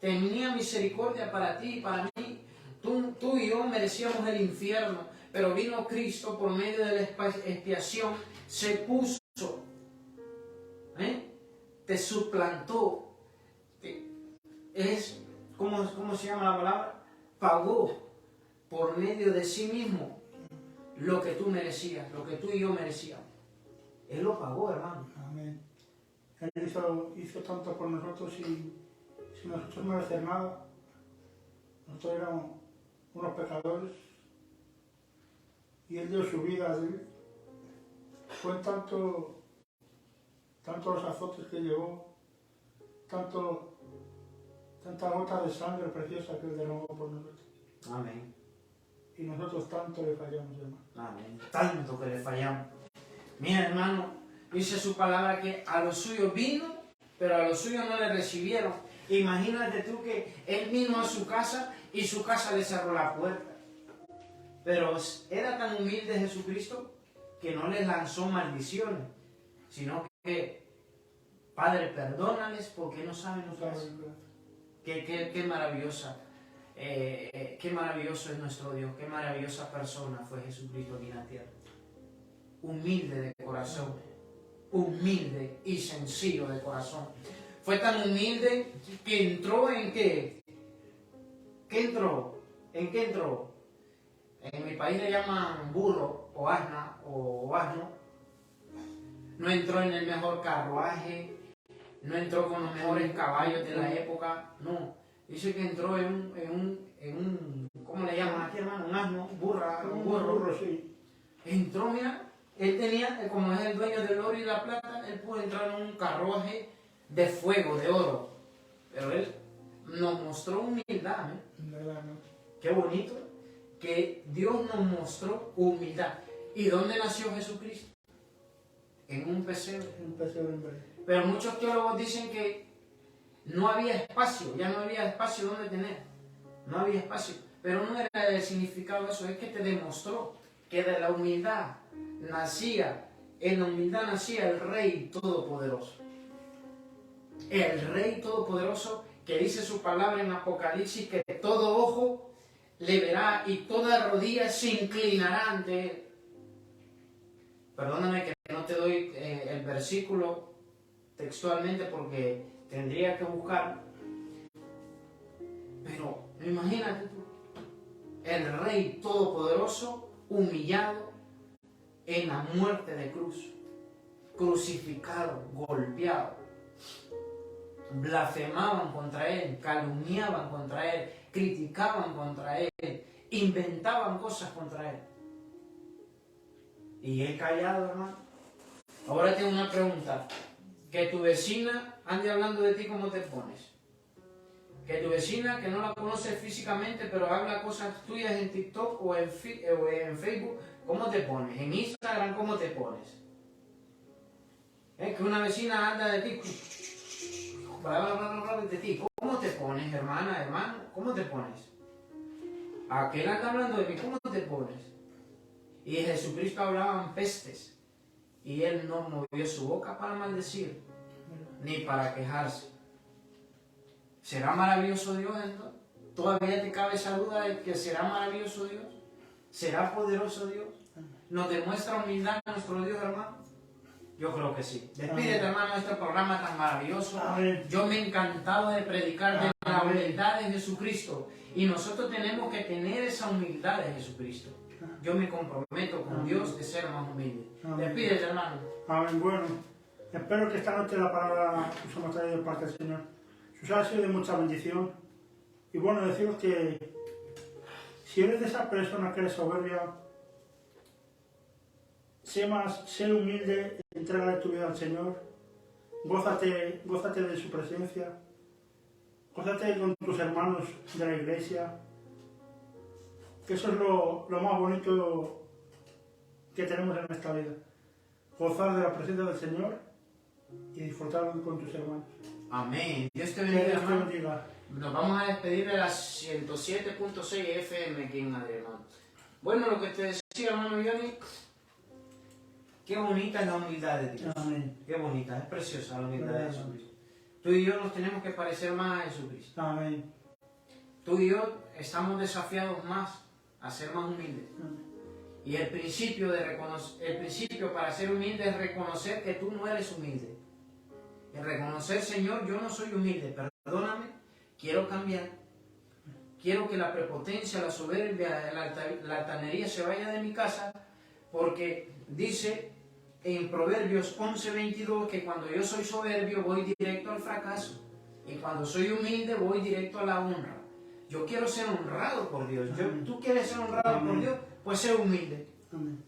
Tenía misericordia para ti y para mí. Tú y yo merecíamos el infierno, pero vino Cristo por medio de la expiación, se puso, te suplantó, ¿cómo se llama la palabra? Pagó por medio de sí mismo lo que tú merecías, lo que tú y yo merecíamos. Él lo pagó, hermano. Amén. Él hizo tanto por nosotros sin nosotros no hacer nada. Nosotros éramos unos pecadores y Él dio su vida. Fue tanto los azotes que llevó, tanto tanta gota de sangre preciosa que Él derramó por nosotros. Amén. Y nosotros tanto le fallamos, hermano. Amén. Tanto que le fallamos. Mira, hermano, dice su palabra que a los suyos vino, pero a los suyos no le recibieron. Imagínate tú que Él vino a su casa y su casa le cerró la puerta. Pero era tan humilde Jesucristo que no les lanzó maldiciones, sino que, Padre, perdónales porque no saben lo que hacen. Qué maravillosa, qué maravilloso es nuestro Dios, qué maravillosa persona fue Jesucristo aquí en la tierra. Humilde de corazón, humilde y sencillo de corazón. Fue tan humilde que entró en qué. ¿Qué entró? ¿En qué entró? En mi país le llaman burro o asna o asno. No entró en el mejor carruaje, no entró con los mejores caballos de la época, no. Dice que entró en un ¿cómo le llaman aquí, hermano? Un asno, un burro. Sí. Entró, mira, él tenía, como es el dueño del oro y la plata, él pudo entrar en un carruaje de fuego, de oro. Pero él nos mostró humildad, ¿eh? Qué bonito que Dios nos mostró humildad. ¿Y dónde nació Jesucristo? En un pesebre. Un pesebre en verdad. Pero muchos teólogos dicen que no había espacio, ya no había espacio donde tener. No había espacio. Pero no era el significado de eso, es que te demostró que de la humildad nacía, en la humildad nacía el Rey Todopoderoso. El Rey Todopoderoso que dice su palabra en Apocalipsis que todo ojo le verá y toda rodilla se inclinará ante él. Perdóname que no te doy el versículo textualmente porque tendría que buscarlo. Pero imagínate tú, el Rey Todopoderoso humillado en la muerte de cruz, crucificado, golpeado. Blasfemaban contra él, calumniaban contra él, criticaban contra él, inventaban cosas contra él. Y él callado, hermano. Ahora tengo una pregunta. Que tu vecina ande hablando de ti, ¿cómo te pones? Que tu vecina, que no la conoces físicamente, pero habla cosas tuyas en TikTok o en Facebook, ¿cómo te pones? En Instagram, ¿cómo te pones? Que una vecina anda de ti, de ti. ¿Cómo te pones, hermana, hermano? ¿Cómo te pones? Aquel anda hablando de mí, ¿cómo te pones? Y Jesucristo hablaba en pestes. Y él no movió su boca para maldecir, ni para quejarse. ¿Será maravilloso Dios entonces? ¿Todavía te cabe esa duda de que será maravilloso Dios? ¿Será poderoso Dios? ¿Nos demuestra humildad nuestro Dios, hermano? Yo creo que sí. Despídete, hermano, de este programa tan maravilloso. Amén. Yo me he encantado de predicar de la humildad de Jesucristo. Y nosotros tenemos que tener esa humildad de Jesucristo. Yo me comprometo con Dios de ser más humilde. Despídete, hermano. Amén. Bueno, espero que esta noche la palabra que os hemos traído de parte del Señor os haya sido de mucha bendición. Y bueno, deciros que si eres de esa persona que eres soberbia, sé humilde, entrégale tu vida al Señor, gózate de su presencia, gózate con tus hermanos de la iglesia, que eso es lo más bonito que tenemos en esta vida, gozar de la presencia del Señor y disfrutar con tus hermanos. Amén. Dios te Que bendiga, Dios te hermano. bendiga. Nos vamos a despedir de las 107.6 FM aquí en Madrid, hermano. Bueno, lo que te decía, hermano Johnny, qué bonita es la humildad de Dios. Amén. Qué bonita, es preciosa la humildad de Jesucristo. Tú y yo nos tenemos que parecer más a Jesucristo. Amén. Tú y yo estamos desafiados más a ser más humildes. Y el principio para ser humilde es reconocer que tú no eres humilde. El reconocer, Señor, yo no soy humilde, perdóname, quiero cambiar. Quiero que la prepotencia, la soberbia, la altanería se vaya de mi casa, porque dice en Proverbios 11:22 que cuando yo soy soberbio voy directo al fracaso. Y cuando soy humilde voy directo a la honra. Yo quiero ser honrado por Dios. ¿Tú quieres ser honrado por Dios? Pues sé humilde. Amén.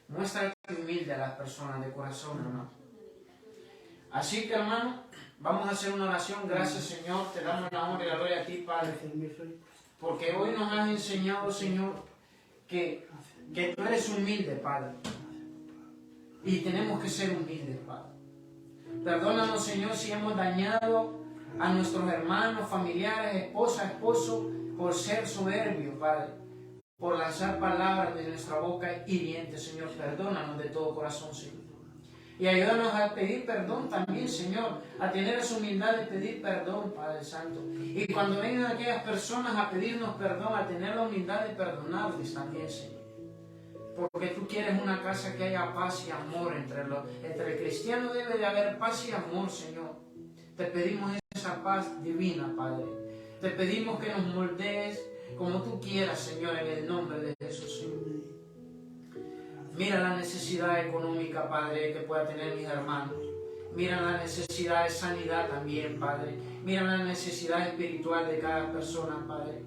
Muéstrate humilde a las personas de corazón, hermano. Así que, hermano, Vamos a hacer una oración. Gracias, Señor. Te damos la honra y la gloria a ti, Padre. Porque hoy nos has enseñado, Señor, que tú eres humilde, Padre. Y tenemos que ser humildes, Padre. Perdónanos, Señor, si hemos dañado a nuestros hermanos, familiares, esposa, esposo, por ser soberbios, Padre. Por lanzar palabras de nuestra boca hirientes, Señor. Perdónanos de todo corazón, Señor. Y ayúdanos a pedir perdón también, Señor. A tener esa humildad de pedir perdón, Padre Santo. Y cuando vengan aquellas personas a pedirnos perdón, a tener la humildad de perdonarles también, Señor. Porque tú quieres una casa que haya paz y amor entre el cristiano. Debe de haber paz y amor, Señor. Te pedimos esa paz divina, Padre. Te pedimos que nos moldees como tú quieras, Señor, en el nombre de Jesús, Señor. Mira la necesidad económica, Padre, que pueda tener mis hermanos. Mira la necesidad de sanidad también, Padre. Mira la necesidad espiritual de cada persona, Padre.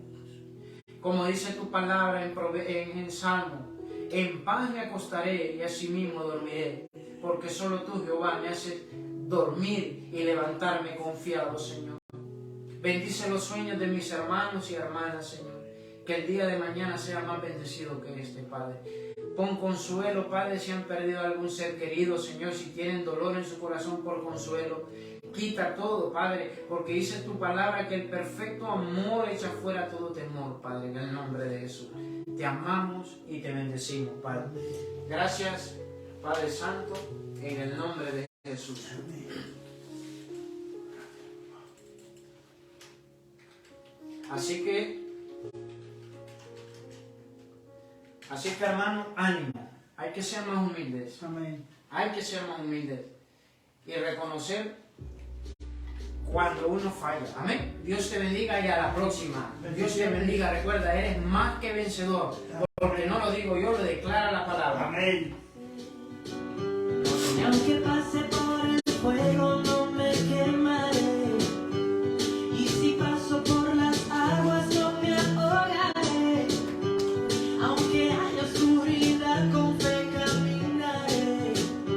Como dice tu palabra en Salmo, en paz me acostaré y asimismo dormiré, porque solo tú, Jehová, me haces dormir y levantarme confiado, Señor. Bendice los sueños de mis hermanos y hermanas, Señor. Que el día de mañana sea más bendecido que este, Padre. Pon consuelo, Padre, si han perdido algún ser querido, Señor, si tienen dolor en su corazón por consuelo. Quita todo, Padre, porque dice tu palabra que el perfecto amor echa fuera todo temor, Padre, en el nombre de Jesús. Te amamos y te bendecimos, Padre. Gracias, Padre Santo, en el nombre de Jesús. Así que, hermano, ánimo. Hay que ser más humildes. Amén. Hay que ser más humildes. Y reconocer cuando uno falla. Amén. Dios te bendiga y a la próxima. Dios te bendiga. Recuerda, eres más que vencedor. Porque no lo digo yo, lo declara la palabra. Amén. Y aunque pase